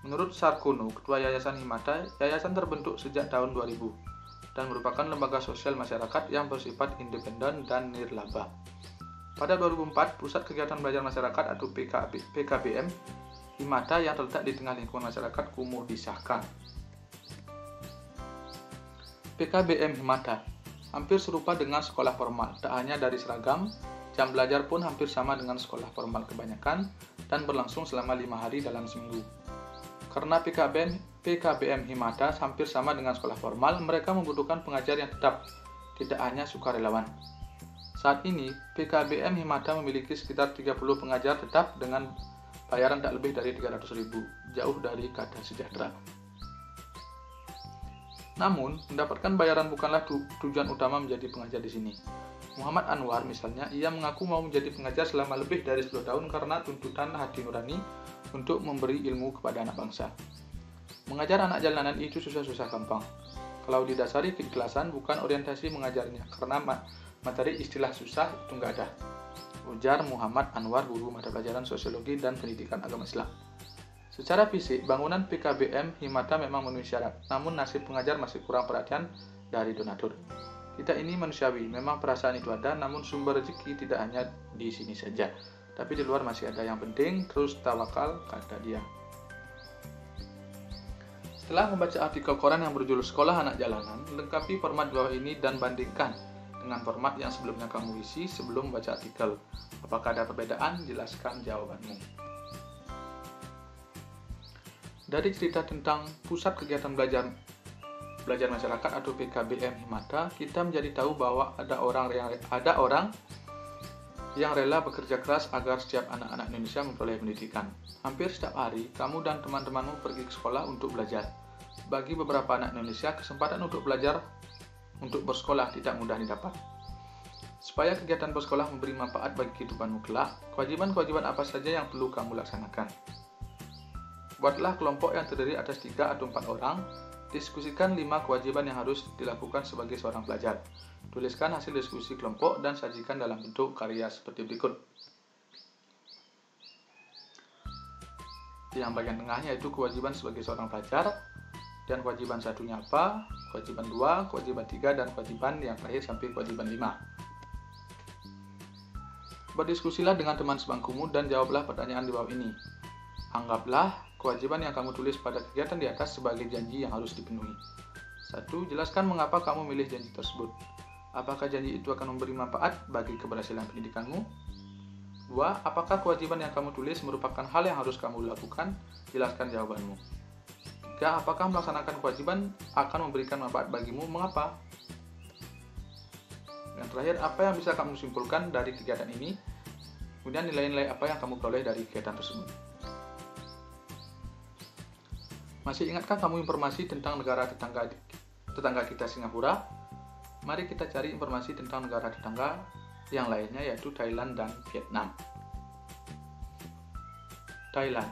S1: Menurut Sarkono, Ketua Yayasan Himata, yayasan terbentuk sejak tahun 2000 dan merupakan lembaga sosial masyarakat yang bersifat independen dan nirlaba. Pada 2004, Pusat Kegiatan Belajar Masyarakat atau PKBM Himata yang terletak di tengah lingkungan masyarakat kumuh disahkan. PKBM Himata hampir serupa dengan sekolah formal, tak hanya dari seragam, jam belajar pun hampir sama dengan sekolah formal kebanyakan dan berlangsung selama 5 hari dalam seminggu. Karena PKBM Himata hampir sama dengan sekolah formal, mereka membutuhkan pengajar yang tetap, tidak hanya sukarelawan. Saat ini, PKBM Himata memiliki sekitar 30 pengajar tetap dengan bayaran tak lebih dari 300.000, jauh dari kata sejahtera. Namun, mendapatkan bayaran bukanlah tujuan utama menjadi pengajar di sini. Muhammad Anwar misalnya, ia mengaku mau menjadi pengajar selama lebih dari 10 tahun karena tuntutan hati nurani untuk memberi ilmu kepada anak bangsa. Mengajar anak jalanan itu susah-susah gampang. Kalau didasari keikhlasan, bukan orientasi mengajarnya, karena materi istilah susah itu nggak ada. Ujar Muhammad Anwar, guru mata pelajaran sosiologi dan pendidikan agama Islam. Secara fisik, bangunan PKBM Himata memang memenuhi syarat, namun nasib pengajar masih kurang perhatian dari donatur. Kita ini manusiawi, memang perasaan itu ada, namun sumber rezeki tidak hanya di sini saja, tapi di luar masih ada yang penting, terus tawakal, kata dia. Setelah membaca artikel koran yang berjudul Sekolah Anak Jalanan, lengkapi format bawah ini dan bandingkan dengan format yang sebelumnya kamu isi sebelum membaca artikel. Apakah ada perbedaan? Jelaskan jawabanmu. Dari cerita tentang Pusat Kegiatan Belajar Masyarakat atau PKBM Himata, kita menjadi tahu bahwa ada orang yang rela bekerja keras agar setiap anak-anak Indonesia memperoleh pendidikan. Hampir setiap hari, kamu dan teman-temanmu pergi ke sekolah untuk belajar. Bagi beberapa anak Indonesia, kesempatan untuk bersekolah tidak mudah didapat. Supaya kegiatan bersekolah memberi manfaat bagi kehidupanmu kelak, kewajiban-kewajiban apa saja yang perlu kamu laksanakan? Buatlah kelompok yang terdiri atas 3 atau 4 orang. Diskusikan 5 kewajiban yang harus dilakukan sebagai seorang pelajar. Tuliskan hasil diskusi kelompok dan sajikan dalam bentuk karya seperti berikut. Yang bagian tengahnya itu kewajiban sebagai seorang pelajar, dan kewajiban satunya apa, kewajiban 2, kewajiban 3, dan kewajiban yang terakhir sampai kewajiban 5. Berdiskusilah dengan teman sebangkumu dan jawablah pertanyaan di bawah ini. Anggaplah kewajiban yang kamu tulis pada kegiatan di atas sebagai janji yang harus dipenuhi. 1. Jelaskan mengapa kamu memilih janji tersebut. Apakah janji itu akan memberi manfaat bagi keberhasilan pendidikanmu? 2. Apakah kewajiban yang kamu tulis merupakan hal yang harus kamu lakukan? Jelaskan jawabanmu. 3. Apakah melaksanakan kewajiban akan memberikan manfaat bagimu? Mengapa? Yang terakhir, apa yang bisa kamu simpulkan dari kegiatan ini? Kemudian nilai-nilai apa yang kamu peroleh dari kegiatan tersebut? Masih ingatkah kamu informasi tentang negara tetangga kita Singapura? Mari kita cari informasi tentang negara tetangga yang lainnya, yaitu Thailand dan Vietnam. Thailand.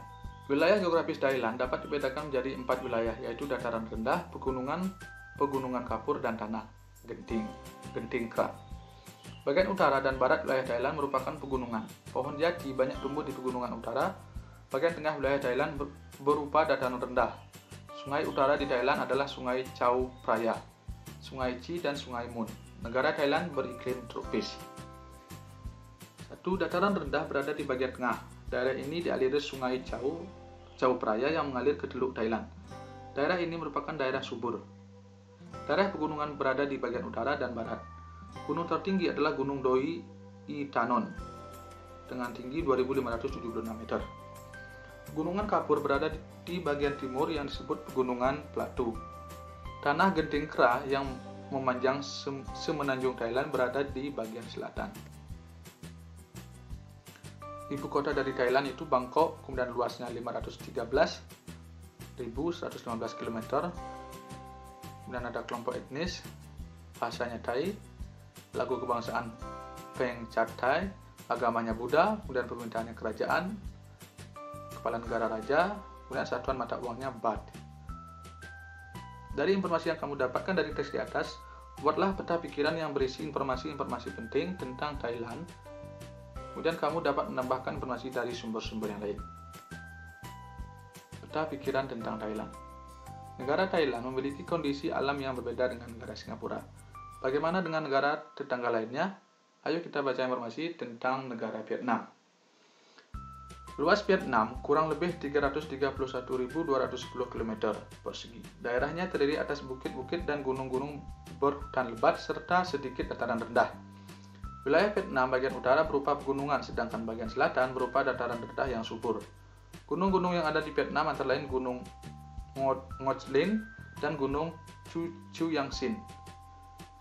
S1: Wilayah geografis Thailand dapat dibedakan menjadi 4 wilayah, yaitu dataran rendah, pegunungan kapur, dan tanah genting kerak. Bagian utara dan barat wilayah Thailand merupakan pegunungan. Pohon jati banyak tumbuh di pegunungan utara. Bagian tengah wilayah Thailand berupa dataran rendah. Sungai utara di Thailand adalah Sungai Chao Phraya, Sungai Chi, dan Sungai Mun. Negara Thailand beriklim tropis. 1. Dataran rendah berada di bagian tengah. Daerah ini dialiri Sungai Chao Phraya yang mengalir ke Teluk Thailand. Daerah ini merupakan daerah subur. Daerah pegunungan berada di bagian utara dan barat. Gunung tertinggi adalah Gunung Doi Itanon dengan tinggi 2.576 meter. Pegunungan kapur berada di bagian timur yang disebut Pegunungan Plateau. Tanah genting kera yang memanjang semenanjung Thailand berada di bagian selatan. Ibu kota dari Thailand itu Bangkok, kemudian luasnya 513.115 km. Kemudian ada kelompok etnis, bahasanya Thai, lagu kebangsaan Peng Chat Thai, agamanya Buddha, kemudian pemerintahannya kerajaan, kepala negara raja, kemudian satuan mata uangnya baht. Dari informasi yang kamu dapatkan dari teks di atas, buatlah peta pikiran yang berisi informasi-informasi penting tentang Thailand. Kemudian kamu dapat menambahkan informasi dari sumber-sumber yang lain. Peta pikiran tentang Thailand. Negara Thailand memiliki kondisi alam yang berbeda dengan negara Singapura. Bagaimana dengan negara tetangga lainnya? Ayo kita baca informasi tentang negara Vietnam. Luas Vietnam kurang lebih 331.210 km persegi. Daerahnya terdiri atas bukit-bukit dan gunung-gunung berhutan lebat serta sedikit dataran rendah. Wilayah Vietnam bagian utara berupa pegunungan, sedangkan bagian selatan berupa dataran rendah yang subur. Gunung-gunung yang ada di Vietnam antara lain Gunung Ngojlin, dan Gunung Chuyangsin.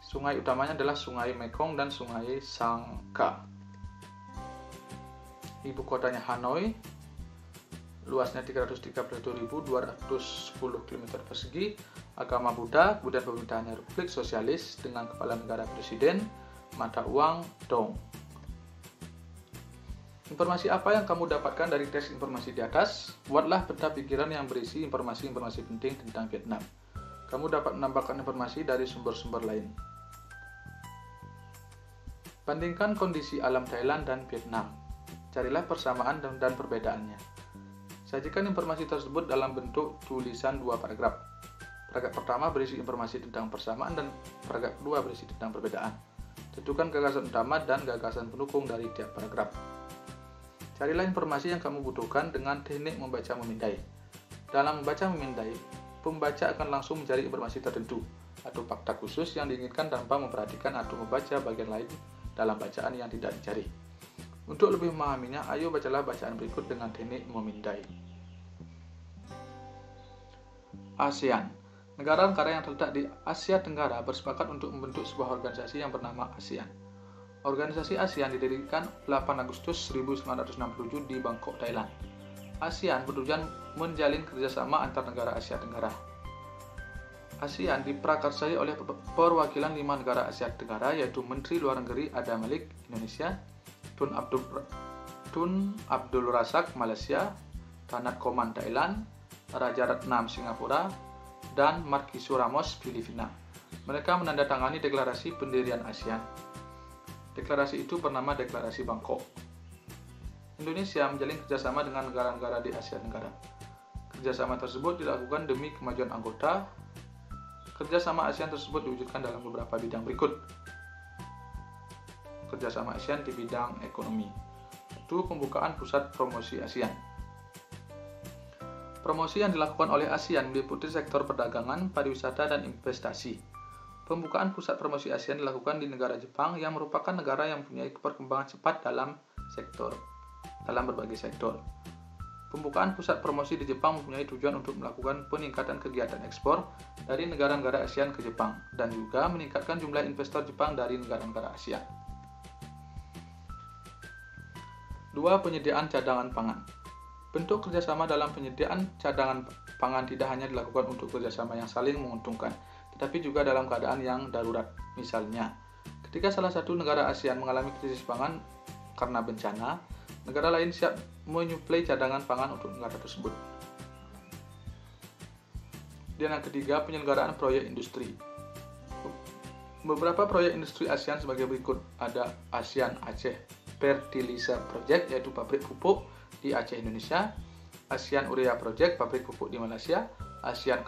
S1: Sungai utamanya adalah Sungai Mekong dan Sungai Sangka. Ibu kotanya Hanoi, luasnya 332.210 km persegi, agama Buddha, kemudian pemerintahannya Republik Sosialis dengan kepala negara presiden, mata uang dong. Informasi apa yang kamu dapatkan dari teks informasi di atas? Buatlah peta pikiran yang berisi informasi-informasi penting tentang Vietnam. Kamu dapat menambahkan informasi dari sumber-sumber lain. Bandingkan kondisi alam Thailand dan Vietnam. Carilah persamaan dan perbedaannya. Sajikan informasi tersebut dalam bentuk tulisan 2 paragraf. Paragraf pertama berisi informasi tentang persamaan dan paragraf kedua berisi tentang perbedaan. Tentukan gagasan utama dan gagasan pendukung dari tiap paragraf. Carilah informasi yang kamu butuhkan dengan teknik membaca memindai. Dalam membaca memindai, pembaca akan langsung mencari informasi tertentu atau fakta khusus yang diinginkan tanpa memperhatikan atau membaca bagian lain dalam bacaan yang tidak dicari. Untuk lebih memahaminya, ayo bacalah bacaan berikut dengan teknik memindai. ASEAN. Negara-negara yang terletak di Asia Tenggara bersepakat untuk membentuk sebuah organisasi yang bernama ASEAN. Organisasi ASEAN didirikan 8 Agustus 1967 di Bangkok, Thailand. ASEAN bertujuan menjalin kerjasama antar negara Asia Tenggara. ASEAN diprakarsai oleh perwakilan 5 negara Asia Tenggara, yaitu Menteri Luar Negeri Adam Malik, Indonesia, Tun Abdul Razak, Malaysia, Tanat Koman, Thailand, Raja Ratnam, Singapura, dan Marquisio Ramos, Filipina. Mereka menandatangani deklarasi pendirian ASEAN. Deklarasi itu bernama Deklarasi Bangkok. Indonesia menjalin kerjasama dengan negara-negara di Asia Tenggara. Kerjasama tersebut dilakukan demi kemajuan anggota. Kerjasama ASEAN tersebut diwujudkan dalam beberapa bidang berikut. Kerjasama ASEAN di bidang ekonomi. 1. Pembukaan pusat promosi ASEAN. Promosi yang dilakukan oleh ASEAN meliputi sektor perdagangan, pariwisata, dan investasi. Pembukaan pusat promosi ASEAN dilakukan di negara Jepang yang merupakan negara yang mempunyai perkembangan cepat dalam berbagai sektor. Pembukaan pusat promosi di Jepang mempunyai tujuan untuk melakukan peningkatan kegiatan ekspor dari negara-negara ASEAN ke Jepang dan juga meningkatkan jumlah investor Jepang dari negara-negara ASEAN. 2. Penyediaan cadangan pangan. Bentuk kerjasama dalam penyediaan cadangan pangan tidak hanya dilakukan untuk kerjasama yang saling menguntungkan, tetapi juga dalam keadaan yang darurat. Misalnya, ketika salah satu negara ASEAN mengalami krisis pangan karena bencana, negara lain siap menyuplai cadangan pangan untuk negara tersebut. Dan yang ketiga, penyelenggaraan proyek industri. Beberapa proyek industri ASEAN sebagai berikut. Ada ASEAN Aceh Fertilizer Project, yaitu pabrik pupuk di Aceh, Indonesia. ASEAN Urea Project, pabrik pupuk di Malaysia. ASEAN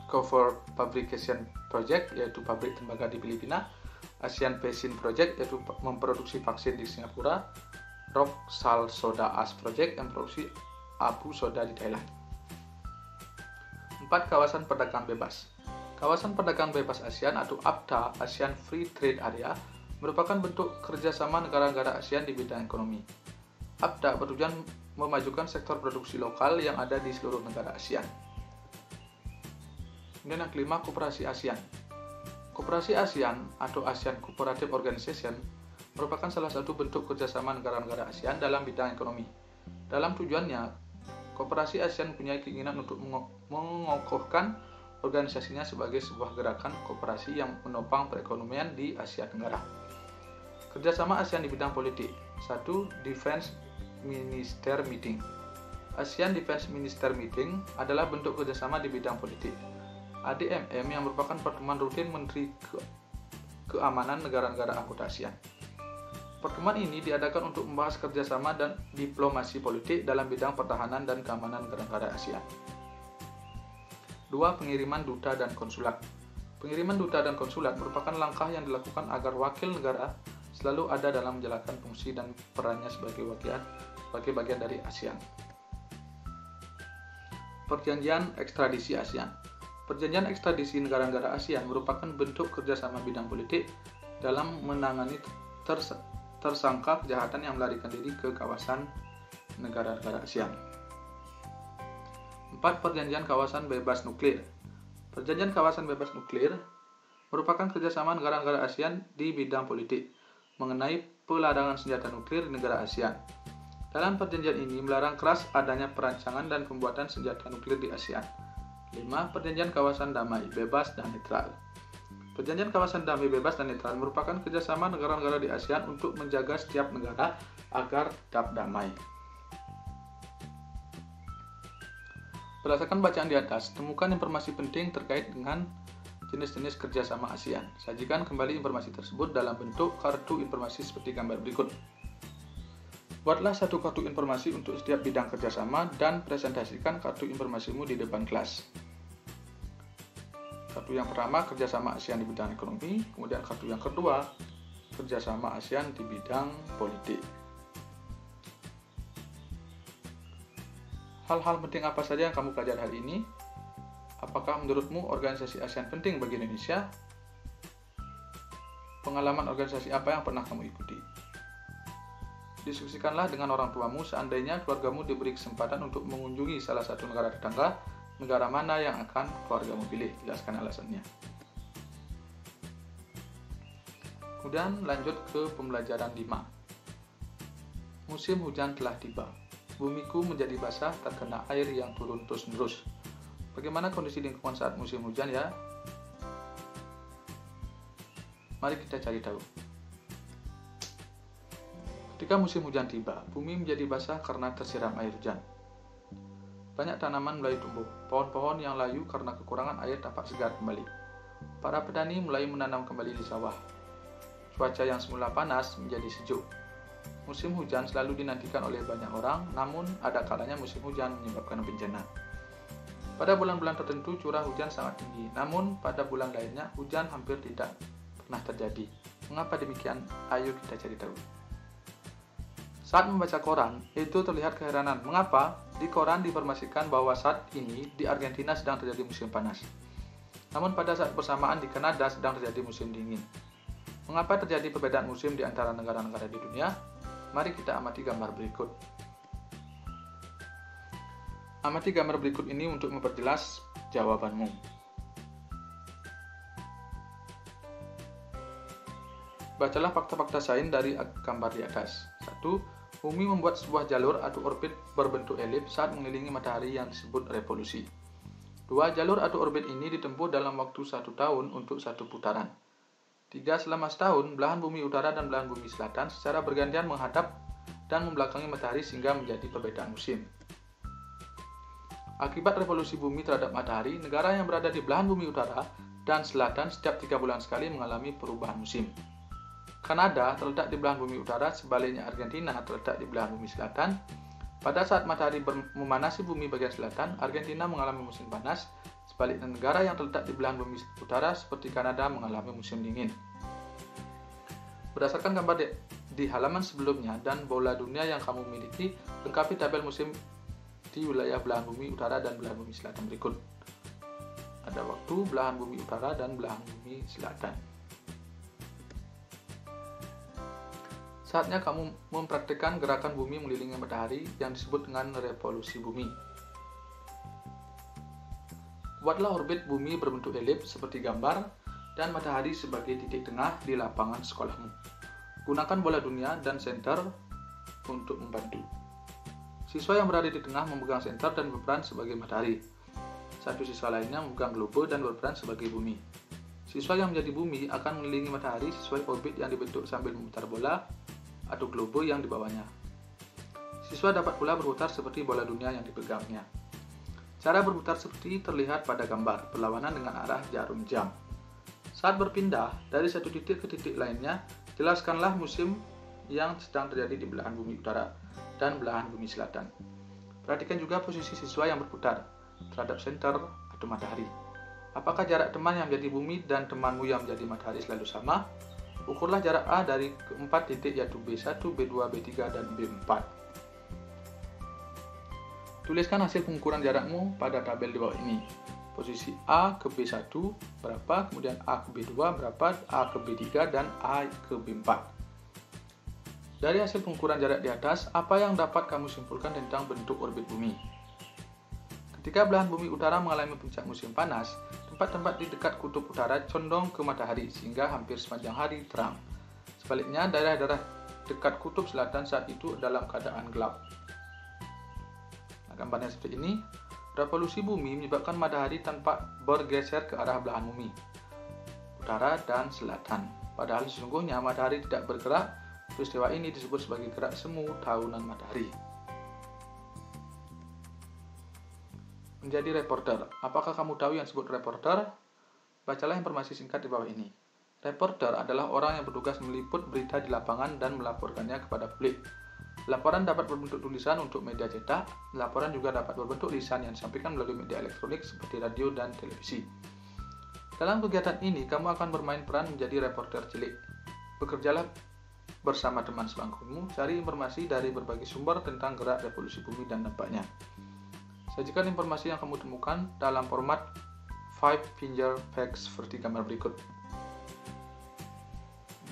S1: Cover Fabrication Project, yaitu pabrik tembaga di Filipina. ASEAN Vaccine Project, yaitu memproduksi vaksin di Singapura. Rock Salt Soda Ash Project, yang produksi abu soda di Thailand. 4. Kawasan perdagangan bebas. Kawasan perdagangan bebas ASEAN atau APTA, ASEAN Free Trade Area, merupakan bentuk kerjasama negara-negara ASEAN di bidang ekonomi. APTA bertujuan memajukan sektor produksi lokal yang ada di seluruh negara ASEAN. Kemudian yang kelima, Koperasi ASEAN. Koperasi ASEAN atau ASEAN Cooperative Organization merupakan salah satu bentuk kerjasama negara-negara ASEAN dalam bidang ekonomi. Dalam tujuannya, Koperasi ASEAN mempunyai keinginan untuk mengokohkan organisasinya sebagai sebuah gerakan koperasi yang menopang perekonomian di Asia Tenggara. Kerjasama ASEAN di bidang politik. 1. Defense Minister Meeting. ASEAN Defense Minister Meeting adalah bentuk kerjasama di bidang politik. ADMM yang merupakan pertemuan rutin Menteri Keamanan negara-negara anggota ASEAN. Pertemuan ini diadakan untuk membahas kerjasama dan diplomasi politik dalam bidang pertahanan dan keamanan negara-negara ASEAN. 2. Pengiriman duta dan konsulat. Pengiriman duta dan konsulat merupakan langkah yang dilakukan agar wakil negara selalu ada dalam menjalankan fungsi dan perannya sebagai bagian dari ASEAN. Perjanjian ekstradisi ASEAN. Perjanjian ekstradisi negara-negara ASEAN merupakan bentuk kerjasama bidang politik dalam menangani tersangka kejahatan yang melarikan diri ke kawasan negara-negara ASEAN. 4. Perjanjian Kawasan Bebas Nuklir. Perjanjian Kawasan Bebas Nuklir merupakan kerjasama negara-negara ASEAN di bidang politik mengenai pelarangan senjata nuklir di negara ASEAN. Dalam perjanjian ini melarang keras adanya perancangan dan pembuatan senjata nuklir di ASEAN. 5. Perjanjian Kawasan Damai, Bebas, dan Netral. Perjanjian Kawasan Damai, Bebas, dan Netral merupakan kerjasama negara-negara di ASEAN untuk menjaga setiap negara agar tetap damai. Berdasarkan bacaan di atas, temukan informasi penting terkait dengan jenis-jenis kerjasama ASEAN. Sajikan kembali informasi tersebut dalam bentuk kartu informasi seperti gambar berikut. Buatlah satu kartu informasi untuk setiap bidang kerjasama dan presentasikan kartu informasimu di depan kelas. Kartu yang pertama, kerjasama ASEAN di bidang ekonomi. Kemudian kartu yang kedua, kerjasama ASEAN di bidang politik. Hal-hal penting apa saja yang kamu pelajari hari ini? Apakah menurutmu organisasi ASEAN penting bagi Indonesia? Pengalaman organisasi apa yang pernah kamu ikuti? Diskusikanlah dengan orang tuamu seandainya keluargamu diberi kesempatan untuk mengunjungi salah satu negara tetangga, negara mana yang akan keluargamu pilih? Jelaskan alasannya. Kemudian lanjut ke pembelajaran 5. Musim hujan telah tiba. Bumiku menjadi basah terkena air yang turun terus-menerus. Bagaimana kondisi lingkungan saat musim hujan ya? Mari kita cari tahu. Ketika musim hujan tiba, bumi menjadi basah karena tersiram air hujan. Banyak tanaman mulai tumbuh, pohon-pohon yang layu karena kekurangan air tampak segar kembali. Para petani mulai menanam kembali di sawah. Cuaca yang semula panas menjadi sejuk. Musim hujan selalu dinantikan oleh banyak orang, namun ada kalanya musim hujan menyebabkan bencana. Pada bulan-bulan tertentu curah hujan sangat tinggi, namun pada bulan lainnya hujan hampir tidak pernah terjadi. Mengapa demikian? Ayo kita cari tahu. Saat membaca koran, itu terlihat keheranan. Mengapa? Di koran diinformasikan bahwa saat ini di Argentina sedang terjadi musim panas. Namun pada saat bersamaan di Kanada sedang terjadi musim dingin. Mengapa terjadi perbedaan musim di antara negara-negara di dunia? Mari kita amati gambar berikut. Amati gambar berikut ini untuk memperjelas jawabanmu. Bacalah fakta-fakta sains dari gambar di atas. 1. Bumi membuat sebuah jalur atau orbit berbentuk elips saat mengelilingi matahari yang disebut revolusi. 2. Jalur atau orbit ini ditempuh dalam waktu 1 tahun untuk 1 putaran. 3. Selama setahun, belahan bumi utara dan belahan bumi selatan secara bergantian menghadap dan membelakangi matahari sehingga menjadi perbedaan musim. Akibat revolusi bumi terhadap matahari, negara yang berada di belahan bumi utara dan selatan setiap 3 bulan sekali mengalami perubahan musim. Kanada terletak di belahan bumi utara, sebaliknya Argentina terletak di belahan bumi selatan. Pada saat matahari memanasi bumi bagian selatan, Argentina mengalami musim panas, sebaliknya negara yang terletak di belahan bumi utara seperti Kanada mengalami musim dingin. Berdasarkan gambar di halaman sebelumnya dan bola dunia yang kamu miliki, lengkapi tabel musim di wilayah belahan bumi utara dan belahan bumi selatan berikut. Ada waktu belahan bumi utara dan belahan bumi selatan. Saatnya kamu mempraktikkan gerakan bumi mengelilingi matahari yang disebut dengan revolusi bumi. Buatlah orbit bumi berbentuk elips seperti gambar dan matahari sebagai titik tengah di lapangan sekolahmu. Gunakan bola dunia dan senter untuk membantu. Siswa yang berada di tengah memegang senter dan berperan sebagai matahari. Satu siswa lainnya memegang globe dan berperan sebagai bumi. Siswa yang menjadi bumi akan mengelilingi matahari sesuai orbit yang dibentuk sambil memutar bola atau globe yang dibawanya. Siswa dapat pula berputar seperti bola dunia yang dipegangnya. Cara berputar seperti terlihat pada gambar, berlawanan dengan arah jarum jam. Saat berpindah dari satu titik ke titik lainnya, jelaskanlah musim yang sedang terjadi di belahan bumi utara dan belahan bumi selatan. Perhatikan juga posisi siswa yang berputar terhadap senter atau matahari. Apakah jarak teman yang menjadi bumi dan temanmu yang menjadi matahari selalu sama? Ukurlah jarak A dari keempat titik yaitu B1, B2, B3, dan B4. Tuliskan hasil pengukuran jarakmu pada tabel di bawah ini. Posisi A ke B1 berapa, kemudian A ke B2 berapa, A ke B3, dan A ke B4. Dari hasil pengukuran jarak di atas, apa yang dapat kamu simpulkan tentang bentuk orbit bumi? Ketika belahan bumi utara mengalami puncak musim panas, tempat-tempat di dekat kutub utara condong ke matahari sehingga hampir sepanjang hari terang. Sebaliknya, daerah-daerah dekat kutub selatan saat itu dalam keadaan gelap. Nah, gambarnya seperti ini. Revolusi bumi menyebabkan matahari tanpa bergeser ke arah belahan bumi utara dan selatan. Padahal sesungguhnya matahari tidak bergerak. Peristiwa ini disebut sebagai gerak semu tahunan matahari. Menjadi reporter. Apakah kamu tahu yang disebut reporter? Bacalah informasi singkat di bawah ini. Reporter adalah orang yang bertugas meliput berita di lapangan dan melaporkannya kepada publik. Laporan dapat berbentuk tulisan untuk media cetak. Laporan juga dapat berbentuk lisan yang disampaikan melalui media elektronik seperti radio dan televisi. Dalam kegiatan ini, kamu akan bermain peran menjadi reporter cilik. Bekerjalah bersama teman sebangkumu, cari informasi dari berbagai sumber tentang gerak revolusi bumi dan dampaknya. Sajikan informasi yang kamu temukan dalam format 5-finger facts seperti gambar berikut.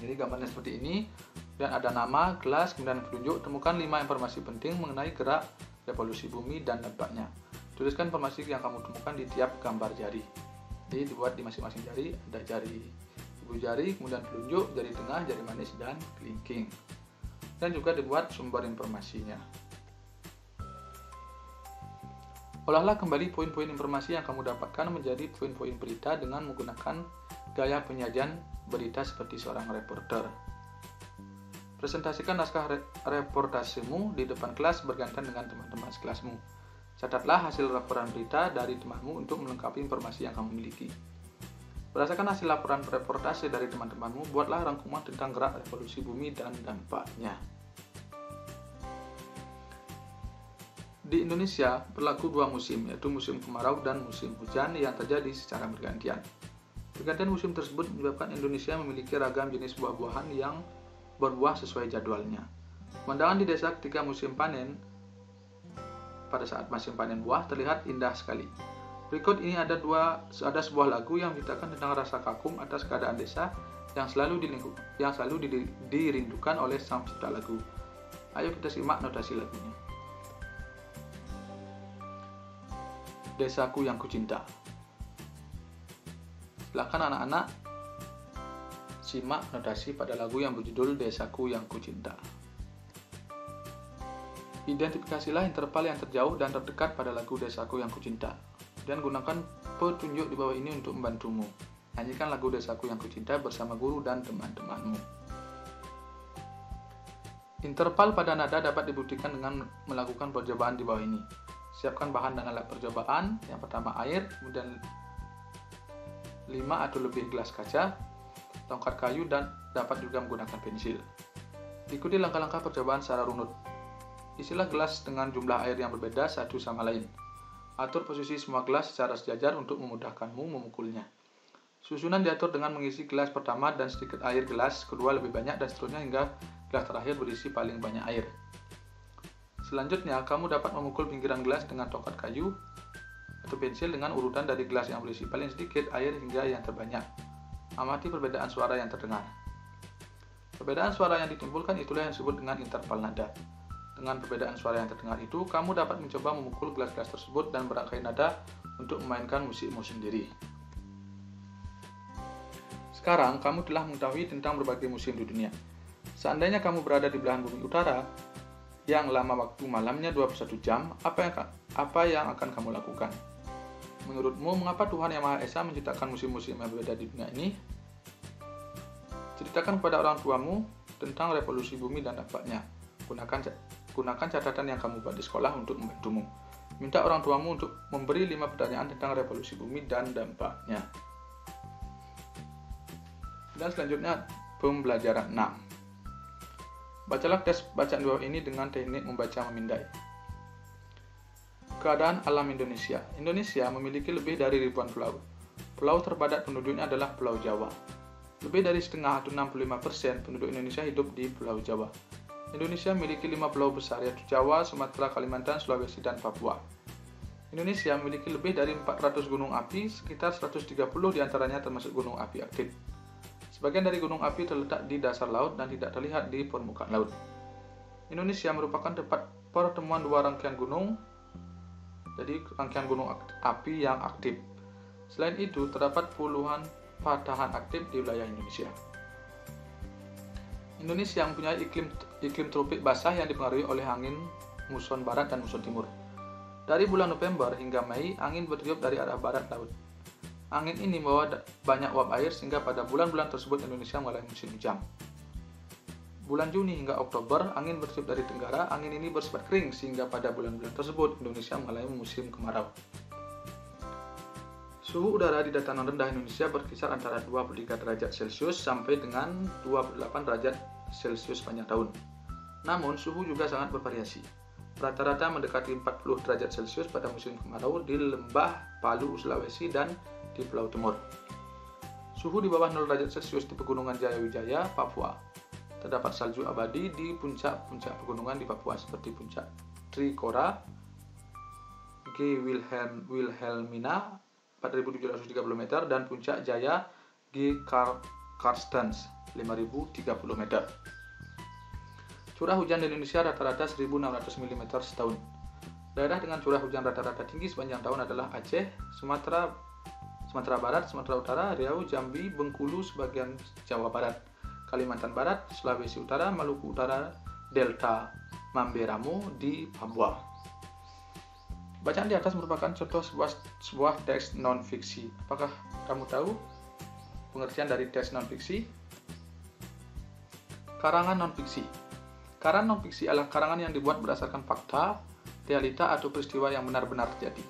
S1: Jadi gambarnya seperti ini, dan ada nama, gelas, kemudian petunjuk. Temukan 5 informasi penting mengenai gerak revolusi bumi dan dampaknya. Tuliskan informasi yang kamu temukan di tiap gambar jari. Jadi dibuat di masing-masing jari, ada jari ibu jari, kemudian telunjuk, jari tengah, jari manis, dan kelingking. Dan juga dibuat sumber informasinya. Olahlah kembali poin-poin informasi yang kamu dapatkan menjadi poin-poin berita dengan menggunakan gaya penyajian berita seperti seorang reporter. Presentasikan naskah reportasemu di depan kelas bergantian dengan teman-teman sekelasmu. Catatlah hasil laporan berita dari temanmu untuk melengkapi informasi yang kamu miliki. Berdasarkan hasil laporan reportase dari teman-temanmu, buatlah rangkuman tentang gerak revolusi bumi dan dampaknya. Di Indonesia berlaku 2 musim, yaitu musim kemarau dan musim hujan yang terjadi secara bergantian. Pergantian musim tersebut menyebabkan Indonesia memiliki ragam jenis buah-buahan yang berbuah sesuai jadwalnya. Pemandangan di desa ketika musim panen, pada saat musim panen buah terlihat indah sekali. Berikut ini ada sebuah lagu yang menceritakan tentang rasa kagum atas keadaan desa yang selalu dirindukan oleh sang pencipta lagu. Ayo kita simak notasi lagunya. Desaku yang kucinta. Silakan anak-anak simak notasi pada lagu yang berjudul Desaku yang Kucinta. Identifikasilah interval yang terjauh dan terdekat pada lagu Desaku yang Kucinta, dan gunakan petunjuk di bawah ini untuk membantumu. Nyanyikan lagu Desaku yang Kucinta bersama guru dan teman-temanmu. Interval pada nada dapat dibuktikan dengan melakukan percobaan di bawah ini. Siapkan bahan dan alat percobaan. Yang pertama air, kemudian 5 atau lebih gelas kaca, tongkat kayu, dan dapat juga menggunakan pensil. Ikuti langkah-langkah percobaan secara runut. Isilah gelas dengan jumlah air yang berbeda satu sama lain. Atur posisi semua gelas secara sejajar untuk memudahkanmu memukulnya. Susunan diatur dengan mengisi gelas pertama dan sedikit air gelas kedua lebih banyak, dan seterusnya hingga gelas terakhir berisi paling banyak air. Selanjutnya, kamu dapat memukul pinggiran gelas dengan tongkat kayu atau pensil dengan urutan dari gelas yang berisi paling sedikit air hingga yang terbanyak. Amati perbedaan suara yang terdengar. Perbedaan suara yang ditimbulkan itulah yang disebut dengan interval nada. Dengan perbedaan suara yang terdengar itu, kamu dapat mencoba memukul gelas-gelas tersebut dan berangkai nada untuk memainkan musikmu sendiri. Sekarang, kamu telah mengetahui tentang berbagai musim di dunia. Seandainya kamu berada di belahan bumi utara, yang lama waktu malamnya 21 jam, apa yang akan kamu lakukan? Menurutmu, mengapa Tuhan Yang Maha Esa menciptakan musim-musim yang berbeda di dunia ini? Ceritakan kepada orang tuamu tentang revolusi bumi dan dampaknya. Gunakan catatan yang kamu buat di sekolah untuk membantumu. Minta orang tuamu untuk memberi 5 pertanyaan tentang revolusi bumi dan dampaknya. Dan selanjutnya, pembelajaran 6. Bacalah tes bacaan di bawah ini dengan teknik membaca memindai. Keadaan alam Indonesia. Indonesia memiliki lebih dari ribuan pulau. Pulau terpadat penduduknya adalah Pulau Jawa. Lebih dari setengah atau 65% penduduk Indonesia hidup di Pulau Jawa. Indonesia memiliki 5 pulau besar, yaitu Jawa, Sumatera, Kalimantan, Sulawesi, dan Papua. Indonesia memiliki lebih dari 400 gunung api, sekitar 130 diantaranya termasuk gunung api aktif. Sebagian dari gunung api terletak di dasar laut dan tidak terlihat di permukaan laut. Indonesia merupakan tempat pertemuan 2 rangkaian gunung, jadi rangkaian gunung api yang aktif. Selain itu, terdapat puluhan patahan aktif di wilayah Indonesia. Indonesia mempunyai iklim tropik basah yang dipengaruhi oleh angin muson barat dan muson timur. Dari bulan November hingga Mei, angin bertiup dari arah barat laut. Angin ini membawa banyak uap air sehingga pada bulan-bulan tersebut Indonesia mengalami musim hujan. Bulan Juni hingga Oktober, angin bertiup dari tenggara. Angin ini bersifat kering sehingga pada bulan-bulan tersebut Indonesia mengalami musim kemarau. Suhu udara di dataran rendah Indonesia berkisar antara 23 derajat Celcius sampai dengan 28 derajat Celcius sepanjang tahun. Namun, suhu juga sangat bervariasi. Rata-rata mendekati 40 derajat Celcius pada musim kemarau di lembah Palu, Sulawesi, dan di Pulau Timur. Suhu di bawah 0 derajat Celcius di pegunungan Jayawijaya, Papua. Terdapat salju abadi di puncak-puncak pegunungan di Papua seperti puncak Trikora, G. Wilhelmina 4.730 meter dan puncak Jaya G. Karstens 5.030 meter. Curah hujan di Indonesia rata-rata 1.600 mm setahun. Daerah dengan curah hujan rata-rata tinggi sepanjang tahun adalah Aceh, Sumatera Barat, Sumatera Utara, Riau, Jambi, Bengkulu, sebagian Jawa Barat, Kalimantan Barat, Sulawesi Utara, Maluku Utara, Delta Mamberamo di Papua. Bacaan di atas merupakan contoh sebuah teks non-fiksi. Apakah kamu tahu pengertian dari teks non-fiksi? Karangan non-fiksi. Karangan non-fiksi adalah karangan yang dibuat berdasarkan fakta, realita, atau peristiwa yang benar-benar terjadi.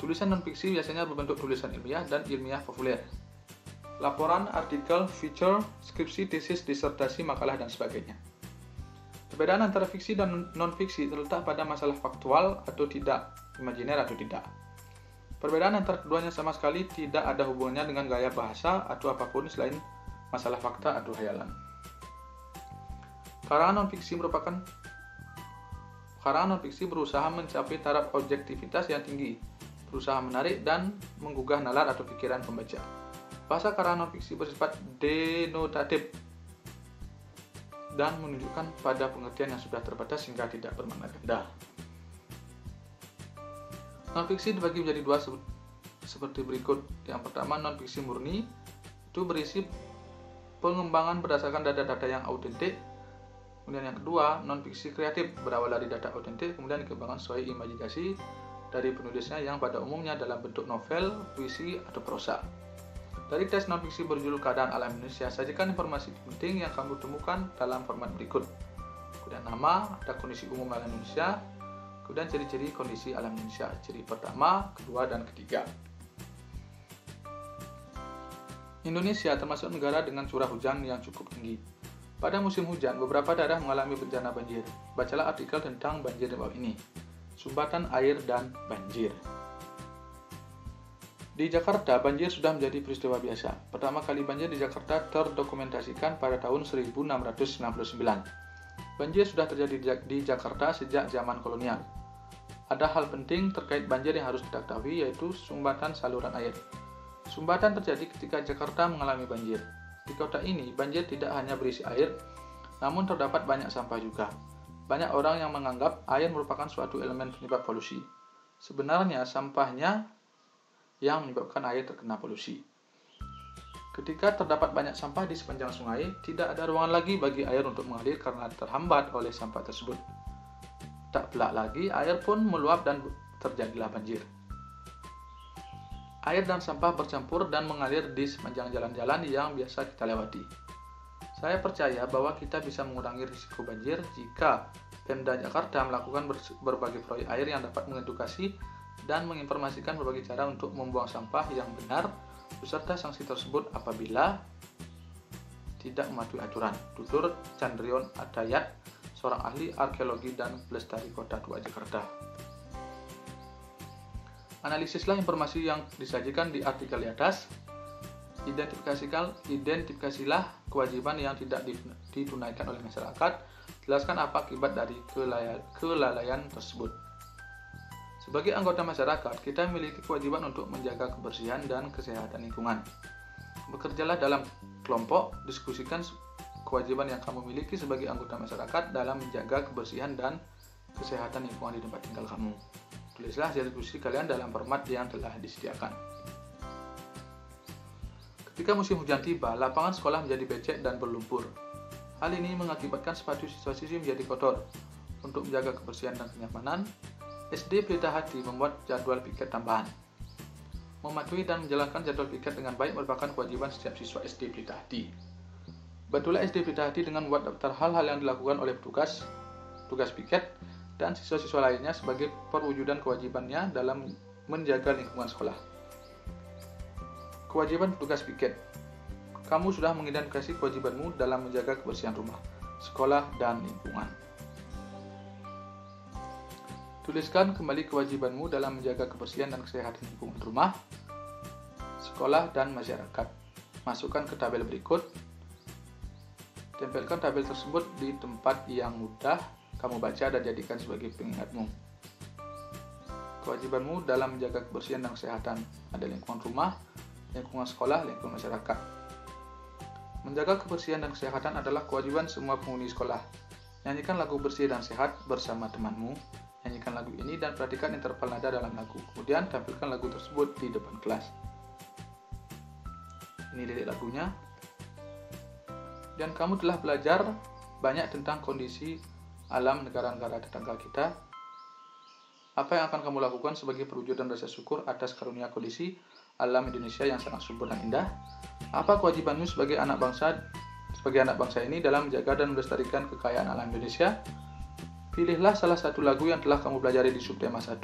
S1: Tulisan non-fiksi biasanya berbentuk tulisan ilmiah dan ilmiah populer. Laporan, artikel, feature, skripsi, tesis, disertasi, makalah, dan sebagainya. Perbedaan antara fiksi dan non-fiksi terletak pada masalah faktual atau tidak, imajiner atau tidak. Perbedaan antara keduanya sama sekali tidak ada hubungannya dengan gaya bahasa atau apapun selain masalah fakta atau khayalan. Karangan non-fiksi berusaha mencapai taraf objektivitas yang tinggi, berusaha menarik dan menggugah nalar atau pikiran pembaca. Bahasa karangan non-fiksi bersifat denotatif dan menunjukkan pada pengertian yang sudah terbatas hingga tidak bermakna ganda. Non-fiksi dibagi menjadi dua seperti berikut. Yang pertama, non-fiksi murni, itu berisi pengembangan berdasarkan data-data yang autentik. Kemudian yang kedua, non-fiksi kreatif, berawal dari data autentik, kemudian dikembangkan sesuai imajinasi dari penulisnya yang pada umumnya dalam bentuk novel, puisi, atau prosa. Dari tes non-fiksi berjudul Keadaan Alam Indonesia, sajikan informasi penting yang kamu temukan dalam format berikut. Kemudian nama, ada kondisi umum alam Indonesia, kemudian ciri-ciri kondisi alam Indonesia, ciri pertama, kedua, dan ketiga. Indonesia termasuk negara dengan curah hujan yang cukup tinggi. Pada musim hujan, beberapa daerah mengalami bencana banjir. Bacalah artikel tentang banjir di bawah ini. Sumbatan air dan banjir. Di Jakarta, banjir sudah menjadi peristiwa biasa. Pertama kali banjir di Jakarta terdokumentasikan pada tahun 1699. Banjir sudah terjadi di Jakarta sejak zaman kolonial. Ada hal penting terkait banjir yang harus kita ketahui, yaitu sumbatan saluran air. Sumbatan terjadi ketika Jakarta mengalami banjir. Di kota ini, banjir tidak hanya berisi air, namun terdapat banyak sampah juga. Banyak orang yang menganggap air merupakan suatu elemen penyebab polusi. Sebenarnya, sampahnya yang menyebabkan air terkena polusi. Ketika terdapat banyak sampah di sepanjang sungai, tidak ada ruangan lagi bagi air untuk mengalir karena terhambat oleh sampah tersebut. Tak pelak lagi, air pun meluap dan terjadilah banjir. Air dan sampah bercampur dan mengalir di sepanjang jalan-jalan yang biasa kita lewati. Saya percaya bahwa kita bisa mengurangi risiko banjir jika Pemda Jakarta melakukan berbagai proyek air yang dapat mengedukasi dan menginformasikan berbagai cara untuk membuang sampah yang benar beserta sanksi tersebut apabila tidak mematuhi aturan. Tutur Chandrion Adayat, seorang ahli arkeologi dan pelestari Kota Tua Jakarta. Analisislah informasi yang disajikan di artikel di atas. Identifikasilah kewajiban yang tidak ditunaikan oleh masyarakat. Jelaskan apa akibat dari kelalaian tersebut. Sebagai anggota masyarakat, kita memiliki kewajiban untuk menjaga kebersihan dan kesehatan lingkungan. Bekerjalah dalam kelompok, diskusikan kewajiban yang kamu miliki sebagai anggota masyarakat dalam menjaga kebersihan dan kesehatan lingkungan di tempat tinggal kamu. Tulislah hasil diskusi kalian dalam format yang telah disediakan. Ketika musim hujan tiba, lapangan sekolah menjadi becek dan berlumpur. Hal ini mengakibatkan sepatu siswa-siswi menjadi kotor. Untuk menjaga kebersihan dan kenyamanan, SD Pelita Hati membuat jadwal piket tambahan. Mematuhi dan menjalankan jadwal piket dengan baik merupakan kewajiban setiap siswa SD Pelita Hati. Bantulah SD Pelita Hati dengan membuat daftar hal-hal yang dilakukan oleh tugas piket dan siswa-siswa lainnya sebagai perwujudan kewajibannya dalam menjaga lingkungan sekolah. Kewajiban petugas piket. Kamu sudah mengidentifikasi kewajibanmu dalam menjaga kebersihan rumah, sekolah, dan lingkungan. Tuliskan kembali kewajibanmu dalam menjaga kebersihan dan kesehatan lingkungan rumah, sekolah, dan masyarakat. Masukkan ke tabel berikut. Tempelkan tabel tersebut di tempat yang mudah kamu baca dan jadikan sebagai pengingatmu. Kewajibanmu dalam menjaga kebersihan dan kesehatan ada lingkungan rumah, lingkungan sekolah, lingkungan masyarakat. Menjaga kebersihan dan kesehatan adalah kewajiban semua penghuni sekolah. Nyanyikan lagu bersih dan sehat bersama temanmu. Nyanyikan lagu ini dan perhatikan interval nada dalam lagu. Kemudian tampilkan lagu tersebut di depan kelas. Ini lirik lagunya. Dan kamu telah belajar banyak tentang kondisi alam negara-negara tetangga kita. Apa yang akan kamu lakukan sebagai perwujudan rasa syukur atas karunia kondisi alam Indonesia yang sangat subur dan indah? Apa kewajibanmu sebagai anak bangsa ini dalam menjaga dan melestarikan kekayaan alam Indonesia? Pilihlah salah satu lagu yang telah kamu pelajari di subtema 1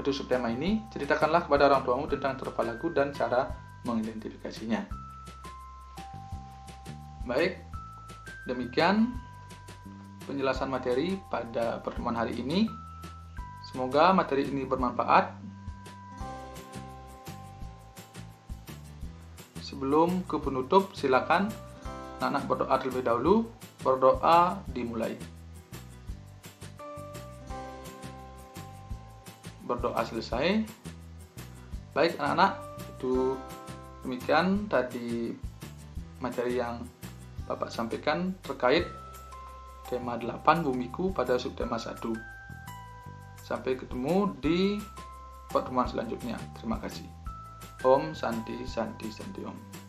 S1: atau subtema ini. Ceritakanlah kepada orang tuamu tentang interval lagu dan cara mengidentifikasinya. Baik, demikian penjelasan materi pada pertemuan hari ini. Semoga materi ini bermanfaat. Sebelum ke penutup, silakan anak-anak berdoa terlebih dahulu. Berdoa dimulai. Berdoa selesai. Baik anak-anak, itu demikian tadi materi yang Bapak sampaikan terkait tema 8 Bumiku pada subtema 1. Sampai ketemu di pertemuan selanjutnya. Terima kasih. Om Santi Santi Santi Om.